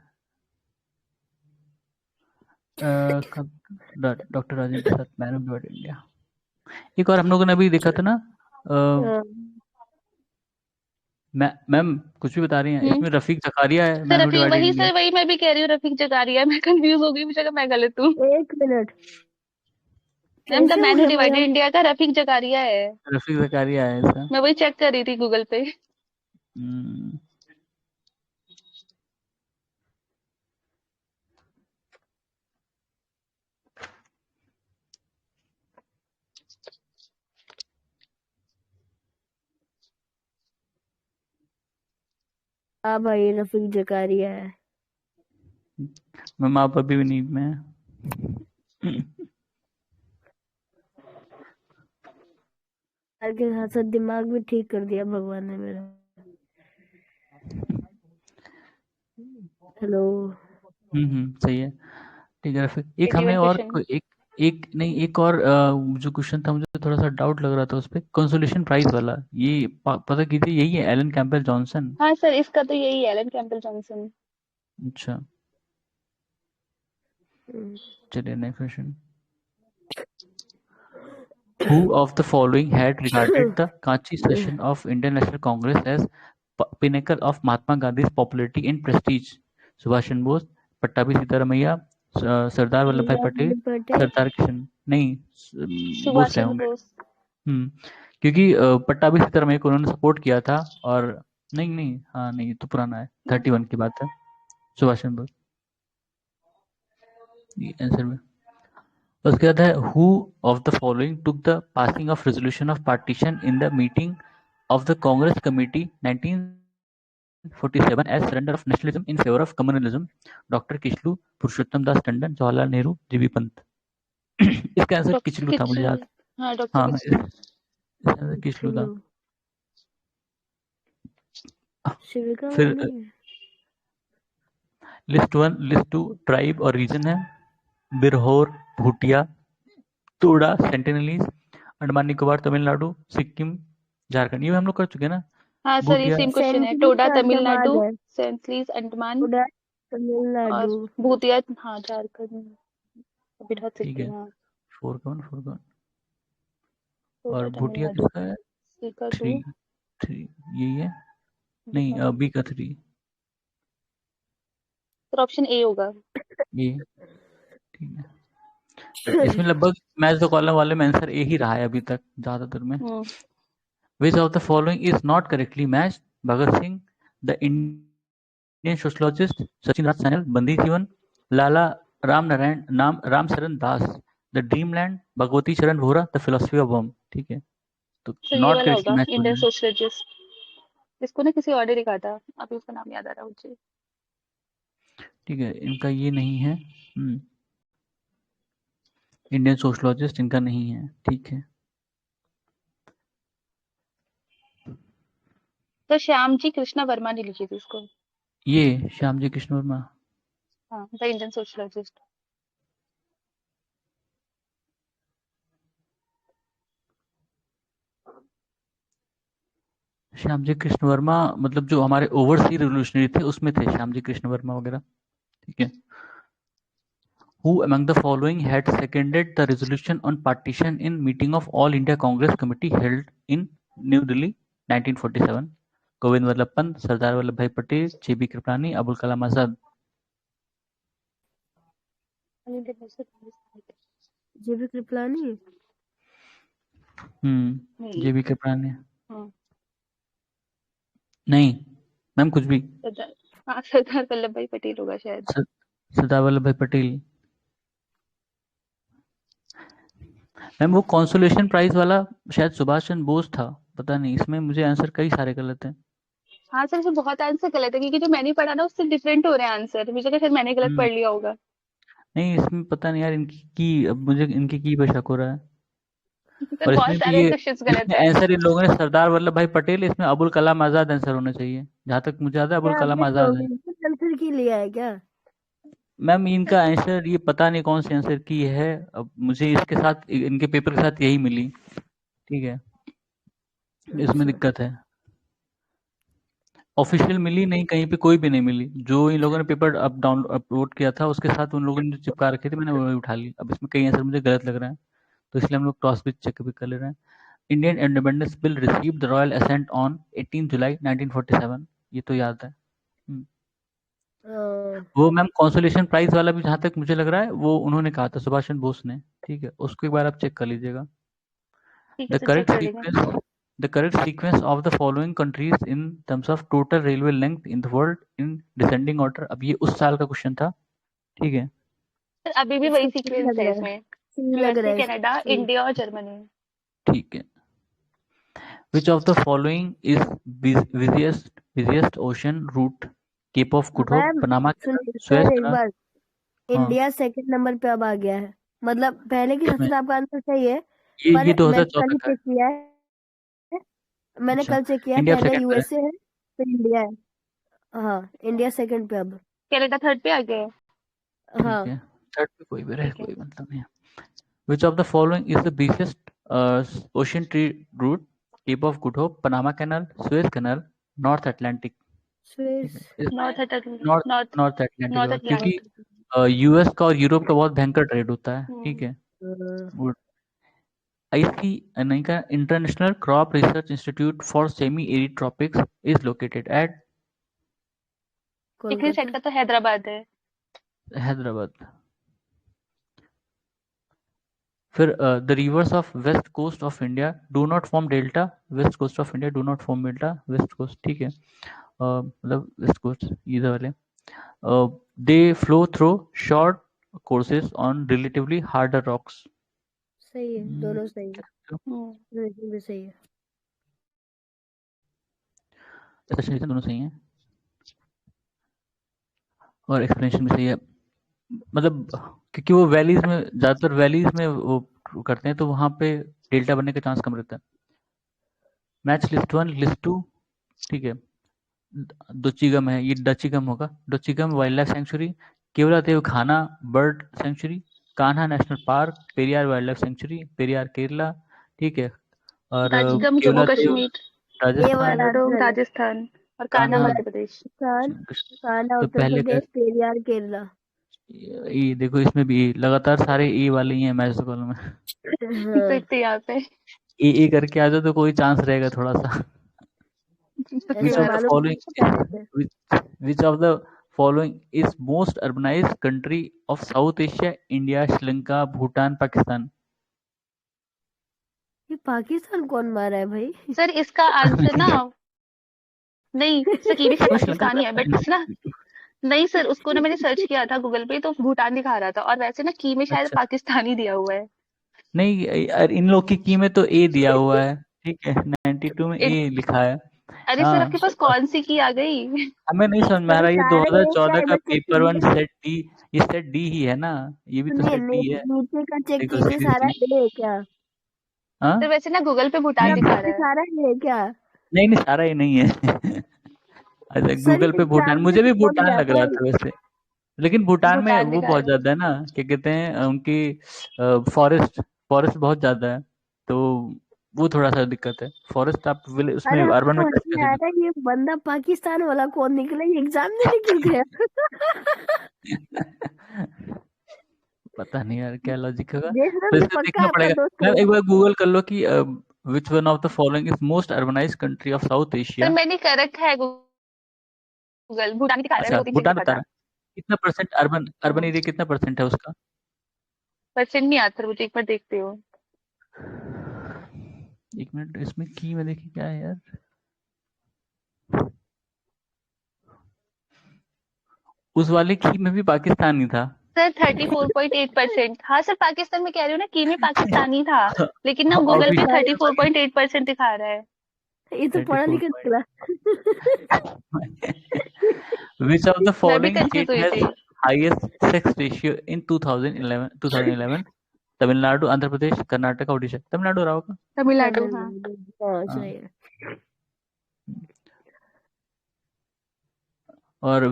doctor Rajendra Prasad, man who divided India. एक और हम लोगों ने अभी देखा था ना, हाँ, मैम कुछ भी बता रही हैं, हम्म इसमें रफीक जकारिया है, sir man who Rafiq, divided वही इंडिया। सर वही मैं भी कह रही हूँ, रफीक जकारिया। मैं कंफ्यूज हो गई, मुझे लगा मैं गलत हूँ। एक मिनट। मैम द कैसे मैन हु हुआ भाई? डिवाइडेड इंडिया का रफीक जकारिया है। रफीक जकारिया है इसका। मैं वही चेक कर रही थी गूगल पे। हम्म, हाँ भाई, रफीक जकारिया है। मैम आप अभी भी नींद में हैं। के साथ साथ दिमाग भी ठीक कर दिया भगवान ने मेरा। हेलो। सही है। ठीक है फिर एक हमने 81 और क्वेश्चन। एक एक नहीं एक और जो क्वेश्चन था मुझे थोड़ा सा डाउट लग रहा था उस पे कंसोलेशन प्राइज वाला ये पता कीजिए यही है एलन कैम्पबेल जॉनसन। हाँ सर, इसका तो यही है, एलन कैम्पबेल जॉनसन। अच्छा हम्म, चलिए next question. Who of the following had regarded the Kanchi session of Indian National Congress as pinnacle of Mahatma Gandhi's popularity and prestige? Subhash Chandra Bose, Pattabhi Sitaramayya, Sardar Vallabh Bhai Sardar Patel, Vallabh Patel. सरदार किशन नहीं सुभाष बोस रहे चंद्र होंगे। बोस। क्योंकि पट्टाभी सीतारामैया को उन्होंने सपोर्ट किया था और नहीं नहीं हाँ नहीं ये तो पुराना है 31 की बात है। सुभाष चंद्र बोस आंसर में। उसके बाद है who of the following took the passing of resolution of partition in the meeting of the Congress Committee 1947 as surrender of nationalism in favor of communalism? Doctor Kitchlu, Purushottam Das Tandon, Jawaharlal Nehru, GB Pant. इसका आंसर डॉक्टर किचलू था मुझे किचलू। याद। हाँ, doctor हाँ किचलू। इसका answer Kitchlu था। शिविका फिर ma'am नहीं है। लिस्ट 1 लिस्ट 2 ट्राइब और रीजन है बिरहोर, भूटिया, तोड़ा, सेंटिनलीज, अंडमान निकोबार, तमिलनाडु, सिक्किम, झारखंड। ये हम लोग कर चुके हैं ना। हाँ सर, ये भूटिया सेम क्वेश्चन है। सेंटिनल टोडा हैदराबाद तमिलनाडु, है। सेंटलीज अंडमान, उड़ा और तमिलनाडु। भूतिया हाँ झारखंड, बिहार, ठीक है सिक्किम। हाँ, 4 टोडा और भूटिया तमिलनाडु, किसका है? सीका 2, 3 3 यही है। नहीं बिहार। बी का 3 सर ऑप्शन ए होगा। ये ठीक है। इसमें लगभग मैच द कॉलम वाले में आंसर ए ही रहा है अभी तक ज्यादातर में। Hmm which of the following is not correctly match? Bhagat Singh, the Indian sociologist, Sachin Raj Sanyal, Bandi Jeevan, Lala Ram Narayan नाम Ram Sharan Das, the dream land, Bhagwati Charan Vohra, the philosophy of bomb. ठीक है तो सर ये नॉट वाला करेक्टली होगा, मैच बोल इंडियन रहे हैं। सोशलिस्ट। इसको ना किसी और ने लिखा था, अभी उसका नाम याद आ रहा है मुझे। ठीक है इनका ये नहीं है। इंडियन सोशलॉजिस्ट इनका नहीं है। ठीक है तो श्यामजी कृष्णा वर्मा ने लिखी थी इसको। ये श्याम जी कृष्ण वर्मा। हाँ, the Indian socialist. Shyam ji Krishna Verma मतलब जो हमारे ओवरसी रिवोल्यूशनरी थे उसमें थे श्याम जी कृष्ण वर्मा वगैरह। ठीक है Who among the following had seconded the resolution on partition in meeting of All India Congress Committee held in New Delhi 1947? Govind Vallabh Pant, सरदार वल्लभ भाई पटेल, जेबी कृपलानी, अबुल कलाम आजाद। जेबी कृपलानी। नहीं। जेबी कृपलानी हाँ, नहीं मैम कुछ भी। सरदार वल्लभ भाई पटेल होगा शायद। सरदार वल्लभ भाई पटेल। मैम वो कॉन्सोलेशन प्राइज वाला शायद सुभाष चंद्र बोस था। पता नहीं इसमें मुझे आंसर कई सारे गलत हैं। हाँ सर, इसमें बहुत आंसर गलत है, क्योंकि जो मैंने पढ़ा ना उससे डिफरेंट हो रहे हैं आंसर। मुझे लगा शायद मैंने गलत हम्म पढ़ लिया होगा। नहीं इसमें पता नहीं यार इनकी की अब मुझे इनकी की पे शक हो रहा है। सर और बहुत इसमें भी सारे ये क्वेश्चंस गलत इसमें है। आंसर इन लोगों ने सरदार वल्लभ भाई पटेल इसमें अबुल कलाम आजाद आंसर होना चाहिए जहां तक मुझे याद है अबुल क्या कलाम आपने आजाद है। आंसर की लिया है क्या? मैम इनका आंसर ये पता नहीं कौन सी आंसर की है। अब मुझे इसके साथ इनके पेपर के साथ यही मिली। ठीक है इसमें अच्छा। दिक्कत है। ऑफिशियल मिली नहीं कहीं पे कोई भी नहीं मिली। जो इन लोगों ने पेपर अप डाउन अपलोड किया था उसके साथ उन लोगों ने जो चिपका रखे थे मैंने वो उठा ली। अब इसमें कई आंसर मुझे गलत लग रहे हैं तो इसलिए हम लोग क्रॉस भी चेक भी कर ले रहे हैं। Indian independence bill received the royal assent on 18 July 1947। ये तो याद है। वो मैम कंसोलेशन प्राइज वाला भी जहां तक मुझे लग रहा है वो उन्होंने कहा था सुभाष चंद्र बोस ने। ठीक है उसको एक बार आप चेक कर लीजिएगा। ठीक है द सर, चेक करेक्ट कर लेंगे। Sequence the correct sequence of the following countries in terms of total railway length in the world in descending order. अब ये उस साल का क्वेश्चन था। ठीक है सर अभी भी इसको वही सी सीक्वेंस लग है रहा है। इसमें। सी लग रहा यूएसए, है इसको, कनाडा, सी। इंडिया और जर्मनी। ठीक है which of the following is busiest ocean route? Cape of Good Hope, ma'am Panama canal, सुनिए सुएज सर, एक कैनाल। बार हाँ इंडिया सेकंड नंबर पे अब आ गया है। मतलब पहले की हिसाब इसमें से तो आपका आंसर सही है, ये पर मैंने कल 2014 ही का है। चेक किया है। मैंने अच्छा कल चेक किया है, इंडिया पहले सेकंड पर है। यूएसए है फिर इंडिया है। हाँ, इंडिया सेकंड पे अब। कनाडा थर्ड पे आ गया है। हाँ ठीक है, थर्ड पे कोई भी रहे, ठीक है। कोई मतलब नहीं है। Which of the following is the busiest ocean trade route? Cape of Good Hope, Panama Canal, Suez Canal, North Atlantic। ठीक स्विस है, इसमें north Atlantic north north north Atlantic north होगा, क्योंकि अटलांटिक। यूएस का और यूरोप का बहुत भयंकर ट्रेड होता है। ठीक है, गुड। आईसी नहीं का international crop research institute for semi arid tropics is located at टिकरी साइड कोलकाता का तो हैदराबाद है। हैदराबाद। फिर the rivers of west coast of India do not form delta, west coast of India do not form delta, west coast. ठीक है, मतलब west coast इधर वाले they flow through short courses on relatively harder rocks. सही है, दोनों सही है, हम्म, दोनों भी सही है। दोनों सही हैं और एक्सप्लेनेशन भी सही है। मतलब क्योंकि वो वैलीज में, ज़्यादातर वैलीज में वो करते हैं, तो वहाँ पे डेल्टा बनने का चांस कम रहता है। Match list 1 list 2। ठीक है, दोचिगम है, ये डचिगम होगा। डचिगम वाइल्ड लाइफ सेंचुरी, केवलादेव खाना bird sanctuary, Kanha national park, Periyar wild life sanctuary, Periyar Kerala. ठीक है, और दाजिगम जम्मू केवलादेव कश्मीर, ये वाला राजस्थान, कनाडोंग आंसर है। राजस्थान और कान्हा कान्हा मध्य प्रदेश। कान्हा तो उत्तर पहले का प्रदेश, पेरियार केरला। ये देखो, इसमें भी लगातार सारे ए वाले ही हैं मैच कॉल में। हाँ देखते यहाँ पे ए करके आ जाओ तो कोई चांस रहेगा थोड़ा सा। पक्की which ऐसे of बात। the मालूम following नहीं पहले से। which of the following is most urbanized country of South Asia? India, Sri Lanka, Bhutan, Pakistan। ये पाकिस्तान कौन मारा है भाई? सर इसका आंसर ना, नहीं सकीबी शायद क्यों श्रीलंका पाकिस्तानी है, बट पाकिस्तान? ना, नहीं सर उसको ना मैंने सर्च किया था गूगल पे तो भूटान दिखा रहा था, और वैसे ना की में शायद अच्छा, पाकिस्तानी दिया हुआ है। नहीं इन लोग की में तो ए दिया हुआ है। ठीक है, 92 में इन, ए लिखा है। अरे सर हाँ, आपके पास कौन सी की आ गई? हमें नहीं समझ में आ सर रहा, ये सारा ये क्या 2014 है, का बस चेक पेपर वन कीजिए। सेट डी, ये सेट डी ही है ना, ये भी तो सुनिए, सेट डी है। नीचे का चेक देखो कीजिए, सीरीज सारा डी। ए है क्या? सर हाँ, वैसे ना गूगल पे भूटान नहीं दिखा सब पे रहा है। सारा ए है क्या? नहीं नहीं, सारा ये नहीं है। अच्छा, सर गूगल ये पे भूटान, एग्जाम में मुझे भी कौन भूटान लग जाता रहा है? था वैसे। लेकिन भूटान में भूटान वो दिखा बहुत रहा है। ज्यादा है ना, क्या कहते हैं, उनकी फॉरेस्ट फॉरेस्ट बहुत ज्यादा है, तो वो थोड़ा सा दिक्कत है। फॉरेस्ट आप उसमें अरे अर्बन हमको में समझ कैसे में कैसे आ रहा है, ये बंदा पाकिस्तान वाला कौन निकला, ये एग्जाम देने क्यों गया? पता नहीं यार क्या लॉजिक होगा, देख रहे तो हो, ये इसे पक्का देखना आपका पड़ेगा। दोस्त मैम है। एक बार गूगल कर लो कि विच one of the following is most urbanised country of south sir Asia. मैंने कर रखा है गूगल, भूटान दिखा रहा है, मेरे अच्छा, को 2-3 जगह भूटान बता पता। रहा है। कितना परसेंट अर्बन अर्बन एरिया कितना परसेंट है उसका? परसेंट नहीं आता मुझे, एक बार देखते हो। एक मिनट, इसमें की में देखिए क्या है यार। उस वाले की में भी पाकिस्तान ही था। सर 34.8%। हाँ सर पाकिस्तान में कह रही हूँ ना, की में पाकिस्तानी था, लेकिन ना गूगल पे ऑब्वियस 34.8% दिखा रहा है। ये तो पढ़ा लिखा 34 निकला। Which of the मैं भी following कंफ्यूज state हुई has थी। highest sex ratio in 2011? Tamil Nadu, Andhra Pradesh, Karnataka, Orissa. Tamil Nadu रहा होगा। तमिलनाडु, हाँ। तमिलनाडु, हाँ हाँ। सही है। और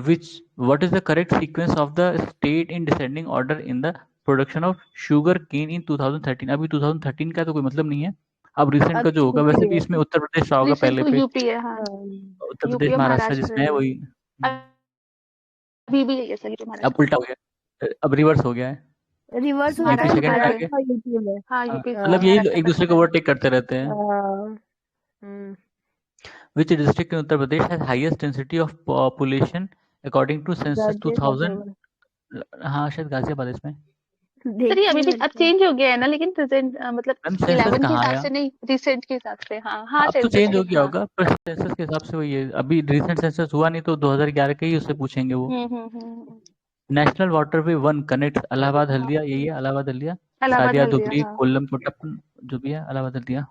what is the correct sequence of the state in descending order in the production of sugar cane in 2013? अभी 2013 का तो कोई मतलब नहीं है, अब रिसेंट का अब जो होगा। यूपी वैसे भी है। इसमें उत्तर प्रदेश रहा होगा रिसेंट पहले तो पे, यूपी है, हाँ। हाँ, उत्तर यूपी प्रदेश और महाराष्ट्र महाराष्ट्र जिसमें है है। वही। अभी भी है सर, अब महाराष्ट्र। उल्टा हो गया, अब रिवर्स हो गया है। रिवर्स होता यूपी है सेकंड पे आ महाराष्ट्र, गया। महाराष्ट्र और यूपी में। हाँ हाँ, यूपी मतलब हाँ, यही महाराष्ट्र एक दूसरे फर्स्ट को है। ओवरटेक करते रहते हैं। हाँ, हम्म, Which district in Uttar Pradesh has highest density of population according to census Ghaziabad 2000? होगा। हाँ, शायद गाजियाबाद इसमें। सर ये देखते अभी ही भी अब लगता है। चेंज हो गया है ना, लेकिन प्रेजेंट मतलब मैम सेंसस 11 के कहाँ हिसाब आया? से नहीं, रिसेंट के हिसाब से। हाँ हाँ अब तो सेंसस चेंज के, हो गया हाँ। होगा, पर सेंसस के हिसाब से वही है। अभी रिसेंट सेंसस हुआ नहीं, तो 2011 के ही उससे पूछेंगे वो। Hmm. National waterway one connect Allahabad Haldia, यही है इलाहाबाद हल्दिया, इलाहाबाद सादिया हल्दिया, धुबरी, हाँ। कोल्लम कोट्टपन, जो भी है इलाहाबाद हल्दिया।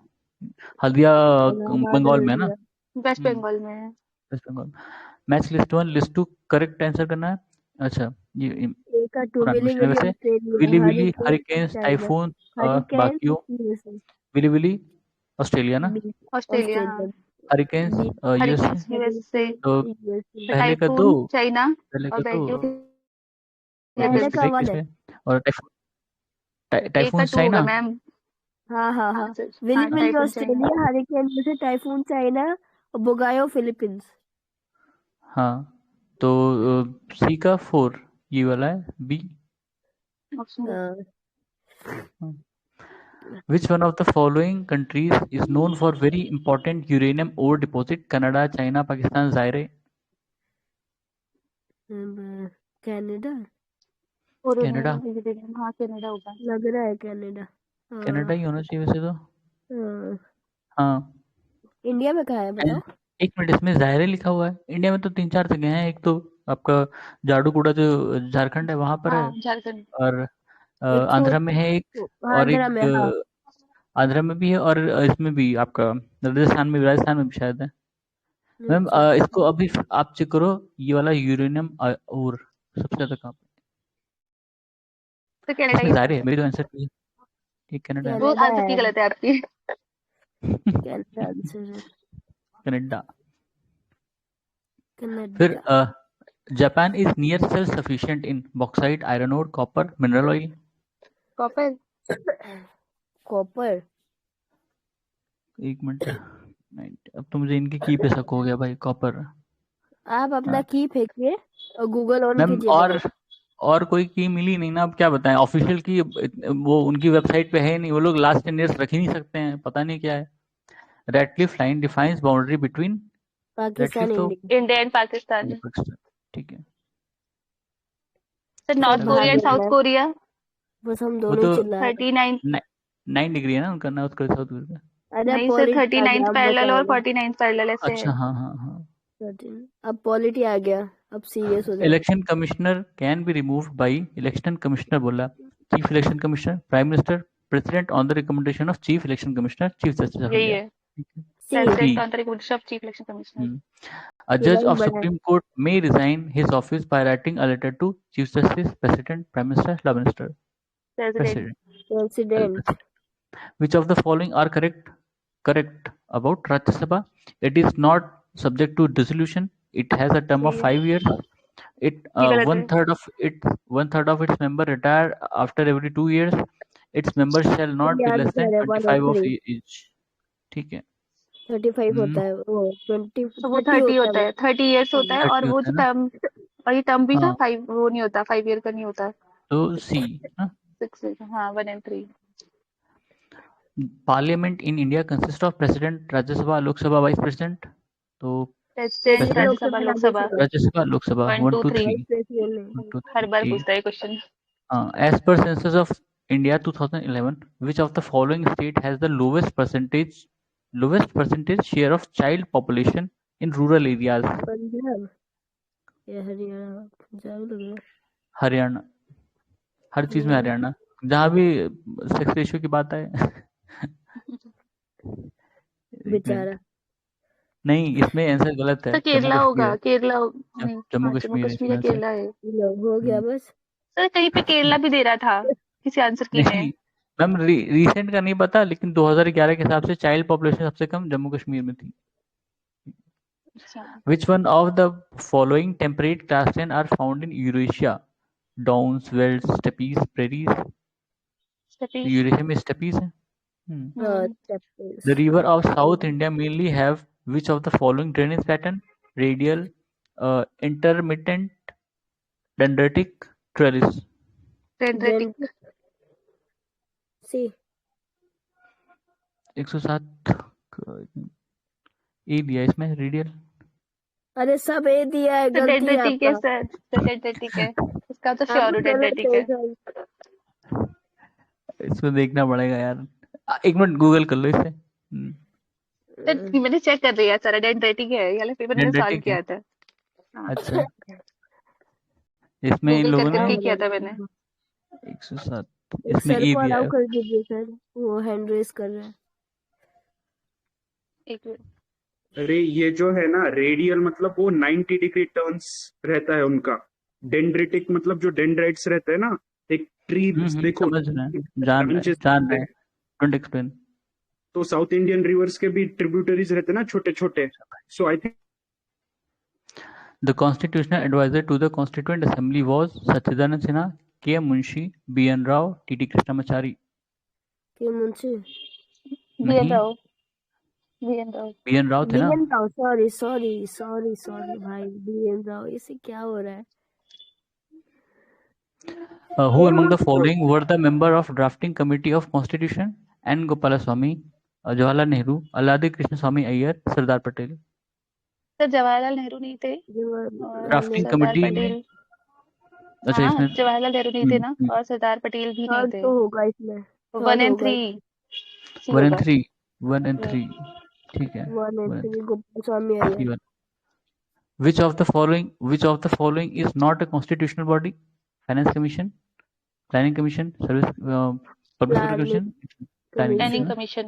हल्दिया इलाहाबाद बंगाल में है ना। हल्दिया। वेस्ट बंगाल में है। West Bengal. Match list 1 list 2 correct answer करना है। अच्छा, ये ए का टू पुराना विली क्वेश्चन है विली वैसे। Australia, willy willy hurricane hurricanes China, typhoon hurricane बाकियो। यूएसए, विली विली ऑस्ट्रेलिया ना। ऑस्ट्रेलिया, हाँ। Australia. Hurricanes USA. Hurricanes USA, तो यूएसए। पहले का दो, टाइफून चाइना पहले और का दो, वैक्यूम पहले फिलीपींस। का एक वन किस है। पे, और एक का टाइफून टू हो गया चाइना। मैम। हाँ हाँ हाँ हाँ। सर, हाँ Philippines typhoon China. Australia, hurricane USA, typhoon China और बोगायो फिलीपींस। हाँ, तो सी का 4 ये वाला है, B. Option B. Which one of the following countries is known for very important uranium ore deposit? Canada, China, Pakistan, Zaire. Canada और Canada, हाँ Canada होगा। लग रहा है, कनाडा। कनाडा ही होना चाहिए वैसे तो। हाँ। हाँ, इंडिया में कहाँ है बताओ? एक मिनट, इसमें जायरे लिखा हुआ है। इंडिया में तो 3-4 जगह हैं। एक तो आपका जाडूगोड़ा जो झारखंड है वहां पर है, हाँ झारखंड। और एक आंध्रा में है एक, और आंध्रा एक में, हाँ। आंध्रा में भी है, और इसमें भी आपका राजस्थान में भी शायद है। मैम अच्छा। इसको अभी आप चेक करो, ये वाला यूरेनियम और सबसे ज्यादा कहाँ पे? तो कनाडा ही इसमें होगा। जाहिर है, मेरी तो आंसर की ठीक, कनाडा है। वो कनाडा आंसर की है। गलत है आपकी। कनाडा आंसर है। कनाडा। फिर Canada. Japan is near self sufficient in bauxite, iron ore, copper, mineral oil. Copper. Copper. एक मिनट, अब तो मुझे इनके की पे शक हो गया भाई, कॉपर। आप अपना की फेंकिए और गूगल ऑन मैम कीजिए पहले। और कोई की मिली नहीं ना, अब क्या बताएं, ऑफिशियल की वो उनकी वेबसाइट पे है नहीं, वो लोग लास्ट 10 ईयर्स रख ही नहीं सकते हैं, पता नहीं क्या है। Radcliffe line defines boundary between, Radcliffe Pakistan, तो इंडिया। India and Pakistan. ये पाकिस्तान, ठीक है। सर सब नॉर्थ भाग कोरिया एंड गए साउथ मैम, कोरिया। बस हम वो दोनों ही तो चिल्ला रहे 39। 9 डिग्री है ना उनका, नॉर्थ कोरिया साउथ कोरिया। हैं। अरे नहीं सर, पॉलिटी आ 39th गया, अब पैरेलल और बताएगा। 49th पैरेलल ऐसे अच्छा, है। हाँ हाँ हाँ। 13। अब पॉलिटी आ गया, अब सीरियस हो जाओ। Election commissioner can be removed by, election commissioner बोला, chief election commissioner, prime minister, president on the recommendation of chief election commissioner, chief justice of यही इंडिया। है। C. President C. On the recommendation of chief election commissioner. A ये judge बहुत of बड़ा है। Supreme Court may resign his office by writing a letter to Chief Justice, President, Prime Minister, Law Minister, president. President. President. Which of the following are correct? Correct about Rajya Sabha. It is not subject to dissolution. It has a term of सही है, 5 years. It ये गलत one है। third of its member retire after every 2 years. Its members shall not ये be less than answer है 1 और 25 of 3। age. ठीक है। 35 हम्म, होता है वो, 20 तो वो 30 30 होता है होता वो। है, 30 ईयर्स होता है। और 30 वो होता जो है ना। टर्म, और ये टर्म भी ना हाँ, 5 वो नहीं होता, 5 ईयर का नहीं होता। तो सी ना। 6। हाँ 1 and 3। Parliament in India consist of president, Rajya Sabha, Lok Sabha, vice president. तो president, president, president, Rajya Sabha, Lok Sabha, Lok Sabha. Rajya Sabha. Rajya Sabha, Lok Sabha, 1 one 2 two 3। Three vice president one नहीं। टू हर थ्री बार ठीक। पूछता है question. As per census of India 2011, which of the following state has the lowest percentage share of child population in rural areas? Punjab या हरियाणा, पंजाब लग रहा है। हरियाणा, हर चीज में हरियाणा, जहाँ भी सेक्स रेशियो की बात आए। एक बेचारा। मिनट, नहीं इसमें आंसर गलत है, तो जम्मू केरला कश्मीर होगा, है। केरला नहीं, जम्मू हाँ जम्मू कश्मीर है कश्मीर इसमें या आंसर। केरला है। लो, हो गया बस। सर कहीं पे केरला भी दे रहा था किसी आंसर की नहीं में। मैम, रिसेंट का नहीं पता, लेकिन 2011 के हिसाब से चाइल्ड पॉपुलेशन सबसे कम जम्मू कश्मीर में थी। अच्छा। Which one of the following temperate grasslands are found in Eurasia? Downs, velds, steppes, prairies. तो सतीश। यूरेशिया में स्टेपीज है। हाँ, The chapters. river of South India mainly have which of the following drainage pattern? Radial, intermittent, dendritic, trellis. Dendritic. C. 107 A दिया इसमें, radial. अरे सब ए दिया है, तो गलती है डेंड्रेटिक है आपका। सर, तो डेंड्रेटिक है। इसका तो आप श्योर गलत डेंड्रेटिक है है। सर। इसमें देखना पड़ेगा यार, एक मिनट गूगल कर लो इसे। तो मैंने चेक कर लिया सर, डेंड्रेटिक है, ये वाला पेपर मैंने सॉल्व डेंड्रेटिक है, किया था। हाँ अच्छा। इसमें इन गूगल कर लोगों ने करके किया था मैंने। 107, एक इसमें सर ए को दिया अलाउ है। कर दीजिए सर, वो हैंड रेस कर रहे हैं। एक मिनट। अरे ये जो है ना रेडियल, मतलब वो 90 डिग्री टर्न्स रहता है उनका। डेंड्रिटिक मतलब जो डेंड्राइट्स रहते हैं ना, एक ट्री देखो, समझ रहे हैं, जान रहे branches हैं, पे, डोंट एक्सप्लेन। तो साउथ इंडियन रिवर्स के भी ट्रिब्यूटरीज रहते ना छोटे छोटे, so I think The constitutional advisor to the Constituent Assembly was Sachidanand Sinha, K. M. Munshi, B. N. Rao, T. T. Krishnamachari. के मुंशी बी एन नहीं, Rao, B N Rao. B. N. Rao थे ना। BN Rao, sorry sorry sorry sorry भाई, BN Rao, इसे क्या हो रहा है? Who among the following were the member of drafting committee of Constitution? N. Gopalaswamy, Jawaharlal Nehru, Alladhi Krishnaswamy Iyer, Sardar Patel. Sir Jawaharlal Nehru नहीं थे और ड्राफ्टिंग सरदार कमेटी में पटेल, अच्छा हाँ इसमें जवाहरलाल नेहरू नहीं थे ना, और सरदार पटेल भी नहीं थर्ड थे। तो होगा इसमें, 1 and होगा 3 सी 1 and होगा। 3 1 and 3 ठीक है 1 and 1 and 3 Gopal Swami Iyer. 3 which of the following is not a constitutional body? Finance Commission, Planning Commission, Service Public Sector Commission, Planning planning Commission. Commission.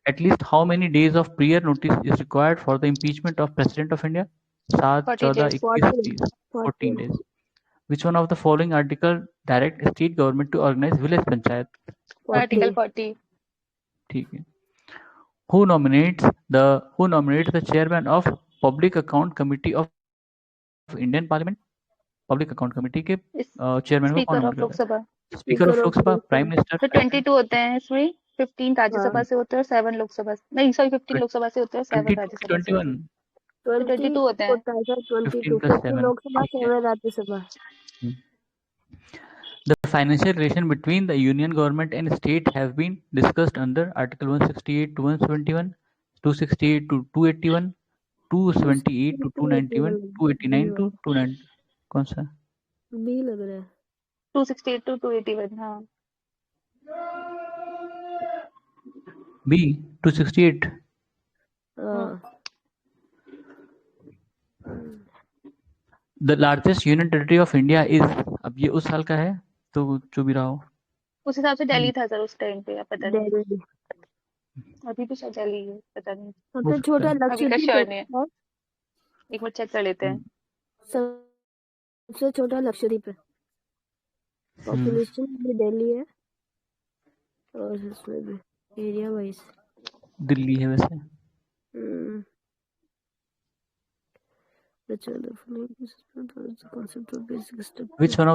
At least how many days of prior notice is required for the impeachment of President of India? 7, 40 14, days. 21, 30, 14 days. Which one of the following article direct state government to organize village panchayat? Article 40। ठीक है. Who nominates the chairman of Public Account Committee of Indian Parliament? Public Account Committee के chairman को कौन speaker nominate of करता लोकसभा। है? Speaker of Lok Sabha, prime minister. तो 22 होते हैं इसमें, 15 राज्यसभा से होते हैं और 7 लोकसभा से, नहीं सॉरी 15 लोकसभा से होते हैं, 7 22 राज्यसभा से होते 21 हैं। तो 22 होते हैं। होता है सर, 15 22 plus 15 7 लोकसभा, ठीक है. 7 Rajya Sabha. The financial relation between the union government and state have been discussed under Article 168 to 171, 268 to 281, 278 to 291, 289 to 290. कौन सा? बी लग रहा है। 268 to 281। हाँ B 268. हाँ, The largest union territory of India is, अब ये उस साल का है तो जो भी रहा हो. उस हिसाब से दिल्ली था सर उस टाइम पे, अब पता नहीं, दिल्ली। अभी भी शायद दिल्ली है, पता नहीं, सबसे छोटा अभी का लक्षद्वीप श्योर नहीं है, है। एक बार चेक कर लेते हैं। सबसे छोटा लक्षद्वीप है, पॉपुलेशन भी दिल्ली है और इसमें भी एरिया वाइज दिल्ली है वैसे. Which one of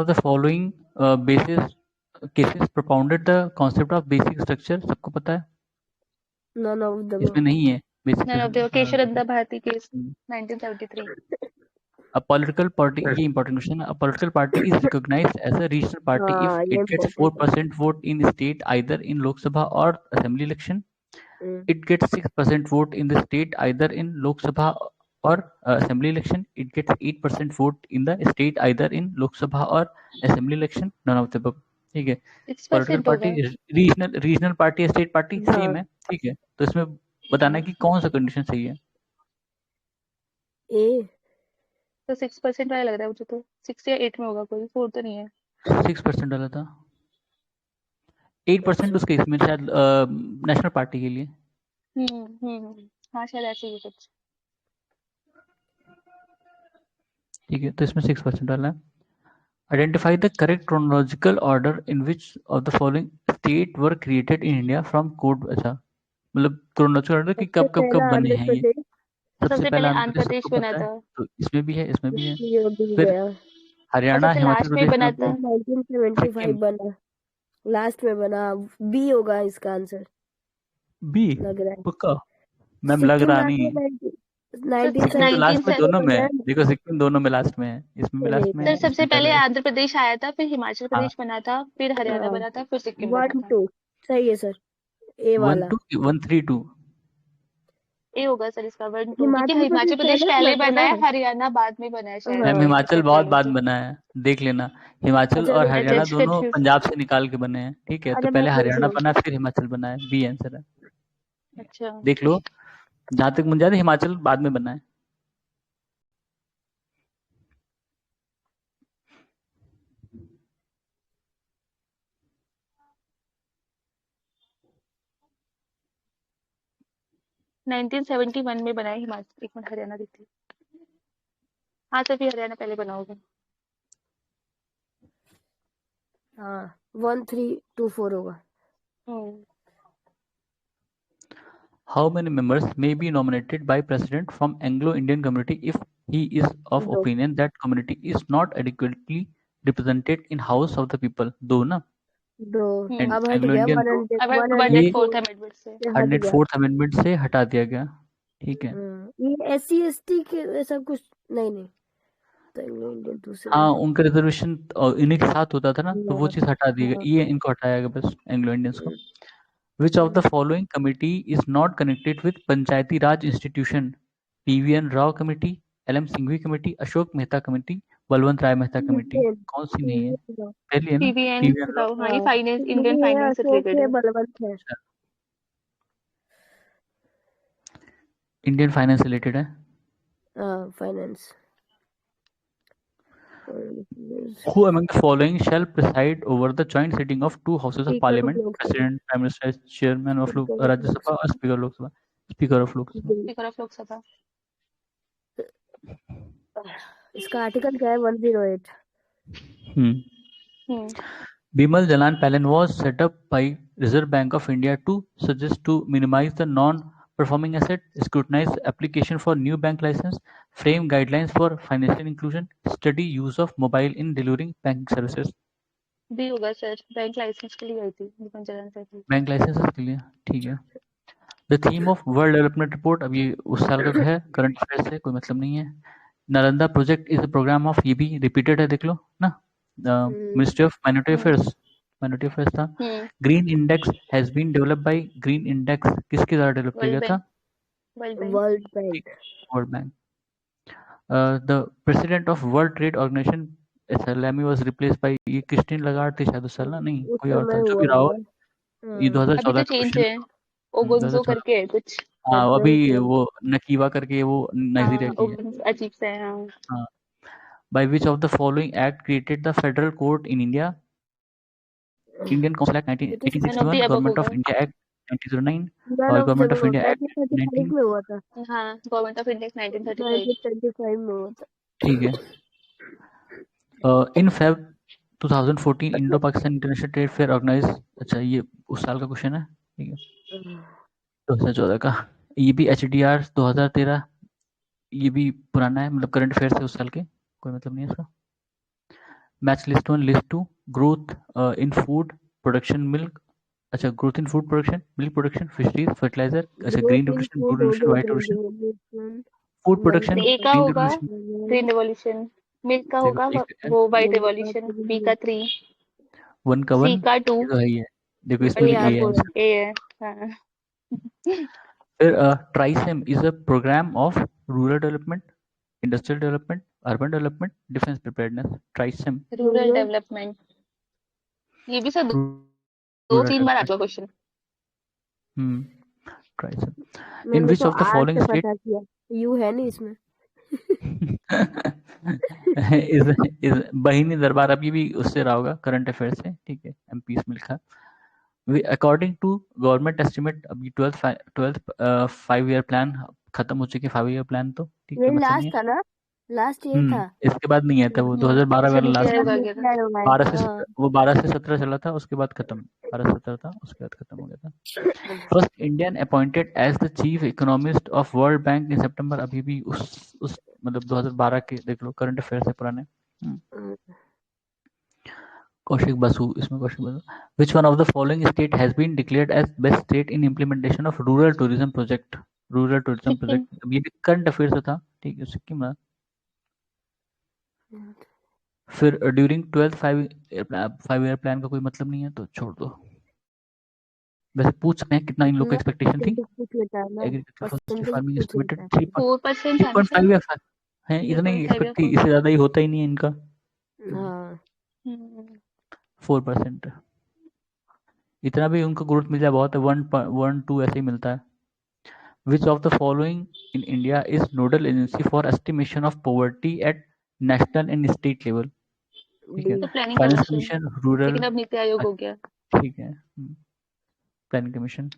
the following cases propounded the concept of basic structure? सबको पता है? नन ऑफ द इसमें नहीं है basic none of structure. The Kesavananda Bharati case 1973। A political party, ये important question है. A political party is recognized as a regional party if it gets 4% vote in state either in Lok Sabha or assembly election. It gets 6% vote in the state either in Lok Sabha or assembly election. It gets 8% vote in the state either in Lok Sabha or assembly election. None of the above. ठीक है. Political party, regional party, state party same है. ठीक है. तो इसमें बताना है कि कौन सा कंडीशन सही है. ए तो 6% वाला लग रहा है मुझे, तो 6 या 8 में होगा, कोई 4 तो नहीं है। 6% डाला था. 8% उसके इसमें शायद नेशनल पार्टी के लिए. हाँ शायद ऐसे ही कुछ। ठीक है, तो इसमें 6% डाला है. Identify the correct chronological order in which of the following state were created in India from code. अच्छा, मतलब chronological order कि कब कब कब बने हैं ये. सबसे पहले आंध्र प्रदेश बना था, तो इसमें भी है, इसमें भी है. भी फिर गया। हरियाणा, हिमाचल प्रदेश बना था 1975 बना, लास्ट में बना। बी होगा इसका आंसर, बी लग रहा है। पक्का मैम, लग रहा नहीं. सिक्किम तो लास्ट में दोनों में है. देखो सिक्किम दोनों में लास्ट में है, इसमें भी लास्ट में है. सर सबसे पहले आंध्र प्रदेश आया था, फिर हिमाचल प्रदेश बना था, फिर हरियाणा बना था, फिर सिक्किम बना 1 था। 2 सही है सर, ए वाला 1 2 1 3 2 ए होगा सर इसका 1 2, क्योंकि हिमाचल प्रदेश पहले बना है, हरियाणा बाद में बना है शायद। मैम हिमाचल बहुत बाद बना है, देख लेना. हिमाचल और हरियाणा अच्छा, दोनों confused। पंजाब से निकाल के बने हैं. ठीक है, तो पहले हरियाणा बना फिर हिमाचल बना है. बी आंसर है. अच्छा देख लो, जहां तक मुझे याद है हिमाचल बाद में बना है. नाइनटीन 71 में बना है हिमाचल। एक मिनट हरियाणा देखती हूँ। हाँ सर फिर हरियाणा पहले बना होगा। हाँ 1 3 2 4 होगा। How many members may be nominated by president from Anglo-Indian community if he is of दो opinion that community is not adequately represented in House of the People? दो ना, दो and अब हट गया Anglo-Indian तो 100 अब 104 104th अमेंडमेंट से से हट गया 104th अमेंडमेंट से हटा दिया गया। ठीक है, ये SC ST के ऐसा कुछ नहीं तो इंडियन दूसरा हाँ है उनका रिजर्वेशन इन्हीं के साथ होता था ना, तो वो हाँ, चीज हटा दी गई, हाँ, ये इनको हटाया गया बस एंग्लो इंडियंस को। Which of the following committee is not connected with Panchayati Raj Institution? PVN Rao Committee, LM Singhvi Committee, Ashok Mehta Committee, Balwant Rai Mehta committee. Indian कौन सी नहीं है? इंडियन पहली है ना, पीवीएन पीवीएन राव। हाँ ये हाँ फाइनेंस इंडियन इंडियन है फाइनेंस से अशोक रिलेटेड है है। बलवंत है अच्छा, इंडियन फाइनेंस रिलेटेड है। Finance Who among the following shall preside over the joint sitting of two houses of speaker of parliament? Lok Sabha President, Prime Minister, Chairman of speaker of Rajya Sabha, or Speaker of Lok Sabha? Speaker of Lok Sabha। Speaker of Lok Sabha. इसका article क्या है 108 Bimal Jalan Palan was set up by Reserve Bank of India to suggest to minimize the non-performing asset, scrutinize application for new bank license, frame guidelines for financial inclusion, study use of mobile in delivering banking services। भी होगा sir, bank licence के लिए आई थी Bimal Jalan sir की। Bank licences के लिए, ठीक है। The theme of world development report, अब ये उस साल का है, करंट अफेयर्स से कोई मतलब नहीं है। Nalanda project is a programme of, ये भी रिपीटेड है, देख लो ना, मिनिस्ट्री ऑफ माइनॉरिटी अफेयर्स था। Green index has been developed by, green index किसके द्वारा डेवलप किया गया था? World Bank World Bank. The president of World Trade Organization Lamy was replaced by, ये क्रिस्टीन लगार्ड थी शायद उस साल ना, नहीं उस कोई और था, समय जो हुआ भी रहा हो। होगा ये अभी 2014 तो का चेंज क्वेश्चन है, ओगोन्जो 2014। करके है कुछ। हाँ अभी अच्छा, वो नकीवा करके वो नाइजीरिया की है। ओगोन्जो अजीब सा है। हाँ हाँ। By which of the following act created the federal court in India? Indian Council Act ये तो 1861, Government of India Act 1909, none और ऑफ Government जब of India Act 1935 19, में हुआ था हाँ गवर्नमेंट ऑफ इंडिया 1935। 1935 में हुआ था ठीक है। In Feb 2014 Indo Pakistan international trade fair organise, अच्छा ये उस साल का क्वेश्चन है, ठीक है, 2014 का। ये भी HDR 2013, ये भी पुराना है, मतलब करंट अफेयर है उस साल के, कोई मतलब नहीं है इसका। Match list 1, list 2, growth in food production, milk, अच्छा growth in food production, milk production, fisheries, fertiliser, अच्छा green revolution, blue revolution, white revolution, food production, A का ग्रीन होगा रेवोल्यूशन, ग्रीन रेवोल्यूशन, मिल्क का होगा वो व्हाइट रेवोल्यूशन, बी का 3, 1 का 1, सी का 2 ये तो है ही है, देखो और इसमें भी यहाँ ए है। ए है। हाँ फिर TRYSEM is a programme of rural development, industrial development, urban development, defence preparedness. TRYSEM rural development, ये भी सर 2-3 बार आता question. TRYSEM. In which of the following state पता किया यू है नहीं इसमें इस बहिनी दरबार, अब ये भी उससे रहा होगा करंट अफेयर से, ठीक है, एमपी इसमें लिखा। अकॉर्डिंग टू गवर्नमेंट एस्टिमेट, अभी 12th 5 ईयर प्लान खत्म हो चुके, 5 ईयर प्लान तो ठीक है, यही मतलब लास्ट नहीं था ना, लास्ट यही था है। इसके बाद नहीं आता वो 2012 वाला लास्ट, 12 से हाँ। वो 12 से 17 चला था, उसके बाद खत्म, 12 17 था, उसके बाद खत्म हो गया था। First Indian appointed as the chief economist of world bank in September, अभी भी उस मतलब 2012 के देख लो, करंट अफेयर से पुराने। कौशिक बसु, इसमें Kaushik Basu. Which one of the following state has been declared as best state in implementation of rural tourism project? Rural tourism project, अब ये भी करंट अफेयर से था, ठीक है, सिक्किम रहा। फिर ड्यूरिंग 12th 5 ईयर प्लान का कोई मतलब नहीं है तो छोड़ दो। वैसे पूछ सकते हैं कितना इन लोग का एक्सपेक्टेशन थी, एग्रीकल्चर फॉर फार्मिंग एस्टिमेटेड 3.5 है, इतना ही एक्सपेक्ट थी, इससे ज्यादा ही होता ही नहीं है इनका। 4%, इतना भी उनको ग्रोथ मिल जाए बहुत है, 1.2 ऐसे ही मिलता है। Which of the following in India is nodal agency for estimation of poverty at national and state level? ठीक है, फाइनेंस कमीशन, रूरल, लेकिन अब नीति आयोग हो गया, ठीक है, planning commission.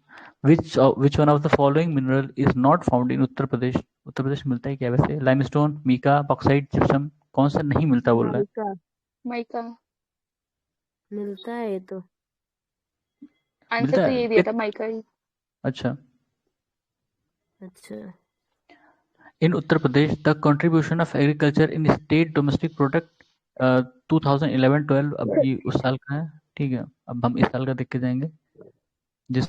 Which one of the following mineral is not found in Uttar Pradesh? Uttar Pradesh मिलता है क्या वैसे? लाइमस्टोन, मीका, बॉक्साइट, जिप्सम, कौन सा नहीं मिलता बोल रहा है? माइका मिलता है, ये तो आंसर तो यही दिया था, माइका ही। अच्छा, अच्छा। In Uttar Pradesh, the contribution of agriculture in state domestic product 2011-12 अब ये उस साल का है, ठीक है। अब हम इस साल का देख के जाएंगे जिस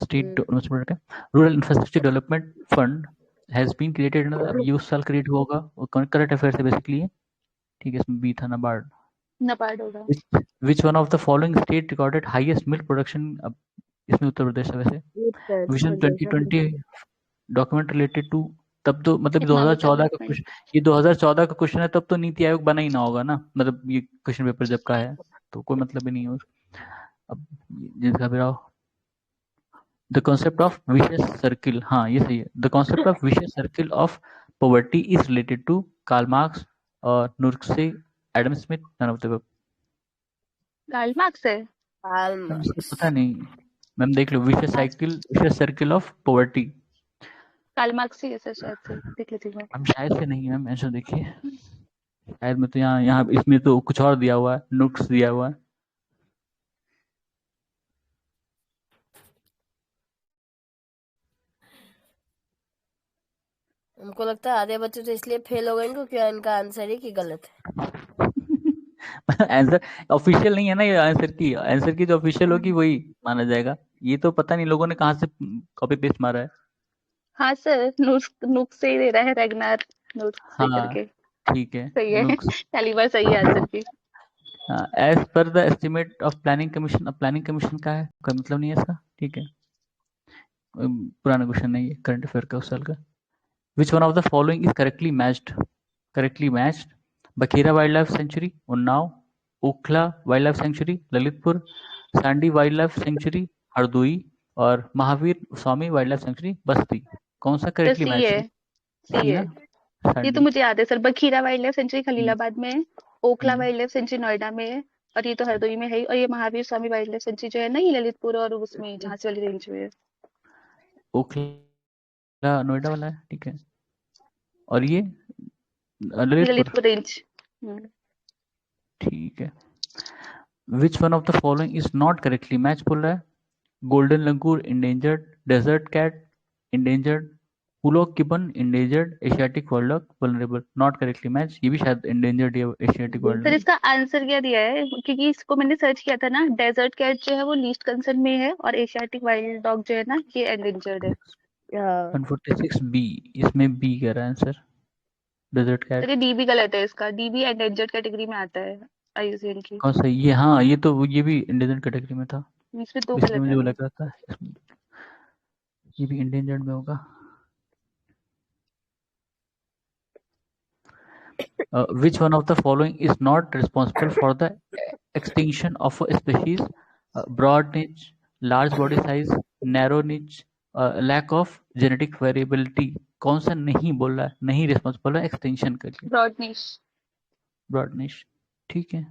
स्टेट डोमेस्टिक प्रोडक्ट है। Rural infrastructure development fund has been created, अब ये उस साल क्रिएट हुआ होगा, वो करंट अफेयर से बेसिकली है, ठीक है। इसमें बी था नाबार्ड। नाबार्ड होगा। Which one of the following state recorded highest milk production? अब इसमें उत्तर प्रदेश है वैसे। विजन 2020 डॉक्यूमेंट रिलेटेड टू, तब तो मतलब इकोनॉमिक 2014 का डेवलपमेंट। क्वेश्चन, ये 2014 का क्वेश्चन है, तब तो नीति आयोग बना ही ना होगा ना, मतलब ये क्वेश्चन पेपर जब का है तो कोई मतलब ही नहीं है। अब जिसका भी रहो, the concept of vicious circle, हाँ ये सही है। The concept of vicious circle of poverty is related to Karl Marx और Nurkse, Adam Smith, none of the above. Karl Marx है। मैम इसका पता नहीं, मैम देख लो, vicious circle of poverty. Karl Marx ही है सर, शायद से देख लेती हूँ। मैम शायद से नहीं, मैम आंसर देखिए, शायद में तो यहाँ इसमें तो कुछ और दिया हुआ है, नुक्स दिया हुआ है। हमको लगता है आधे बच्चे तो इसलिए फेल हो गए क्योंकि इनका आंसर ही की गलत है। आंसर ऑफिशियल नहीं है ना, ये आंसर की जो ऑफिशियल होगी वही माना जाएगा। ये तो पता नहीं लोगों ने कहाँ से कॉपी पेस्ट मारा है। हाँ सर, नुक से ही दे रहा है रैगनार, नुक से हाँ करके। ठीक है, सही है, नुक्स। पहली बार सही है आंसर की। As per the estimate of planning commission, अब प्लानिंग कमीशन का है, कोई मतलब नहीं है इसका, ठीक है। पुराना क्वेश्चन नहीं है, करंट अफेयर का उस साल का। विच one of the following is correctly matched? बखेरा wild life sanctuary Unnao, Okhla wild life sanctuary Lalitpur, Sandi wild life sanctuary Hardoi और Mahavir Swami wild life sanctuary बस्ती। कौन सा करेक्टली सी मैच है, है? सी है। ये तो सांडी। मुझे याद है sir, Bakhira wild life sanctuary Khalilabad में है, Okhla wild life sanctuary Noida में है, और ये तो हरदोई में है, और ये Mahavir Swami wild life sanctuary जो है ना, ये ललितपुर और उसमें झांसी वाली रेंज में है। ओखला नोएडा वाला है, ठीक है। और ये ललितपुर रेंज। ठीक है। Which one of the following is not correctly match बोल रहा है? Golden langur endangered, desert cat endangered, hoolock gibbon endangered, Asiatic wildcat vulnerable. Not correctly match, ये भी शायद इंडेंजर्ड या एशियाटिक सर वर्ल्डक। इसका आंसर क्या दिया है, क्योंकि इसको मैंने सर्च किया था ना, डेजर्ट कैट जो है वो लीस्ट कंसर्न में है, और एशियाटिक वाइल्ड डॉग जो है ना ये एंडेंजर्ड है। 146 बी, इसमें बी कह रहा है आंसर, डेजर्ट कैट। सर ये डी भी गलत है, इसका डी भी एंडेंजर्ड कैटेगरी में आता है आईयूसीएन की। कौन सा ये? हाँ ये तो ये भी इंडेंजर्ड कैटेगरी में था, इसमें दो इसलिए गलत मुझे है। वो लग रहा था ये भी इंडेंजर्ड में होगा। Which one of the following is not responsible for the extinction of a species? Broad niche, large body size, narrow niche, lack of genetic variability. कौन सा नहीं बोल रहा है, नहीं रिस्पॉन्सिबल है एक्सटेंशन के लिए? ब्रॉड निश, ठीक है।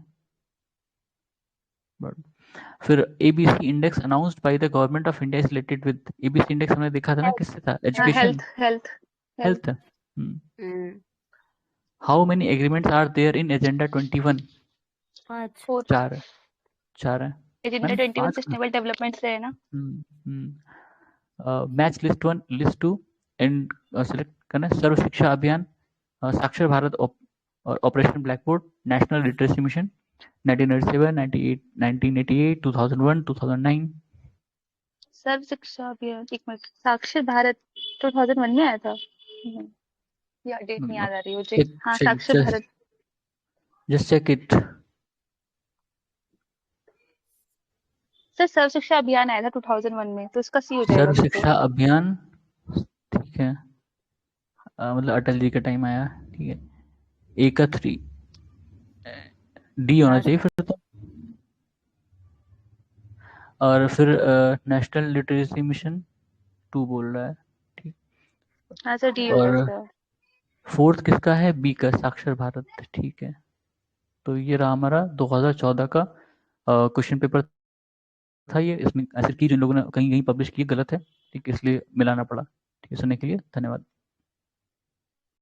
फिर ABC index announced by the government of India is related with, ABC index हमने देखा था ना, किससे था? Education, health. How many agreements are there in agenda 21? 5। चार है। एजेंडा 21 सस्टेनेबल डेवलपमेंट से है ना। Match list 1, list 2 and select करना। सर्व शिक्षा अभियान, साक्षर भारत और operation blackboard, national literacy mission 1997, 1988, 2001, 2009। सर्व शिक्षा अभियान, एक मिनट, साक्षर भारत 2001 में आया था, या डेट नहीं याद आ रही मुझे। हाँ Saakshar Bharat, just check it. Sir Sarva Shiksha Abhiyan आया था 2001 में, तो इसका सी हो जाएगा। सर्व शिक्षा अभियान, ठीक है, मतलब अटल जी का टाइम आया, ठीक है। ए का 3 डी होना चाहिए फिर तो। और फिर नेशनल लिटरेसी मिशन 2 बोल रहा है, ठीक। हाँ सर डी और होगा। फोर्थ किसका है? बी का, साक्षर भारत, ठीक है। तो ये रहा हमारा 2014 का क्वेश्चन पेपर था ये। इसमें आंसर की जिन लोगों ने कहीं पब्लिश की गलत है, ठीक, इसलिए मिलाना पड़ा। ठीक है, सुनने के लिए धन्यवाद।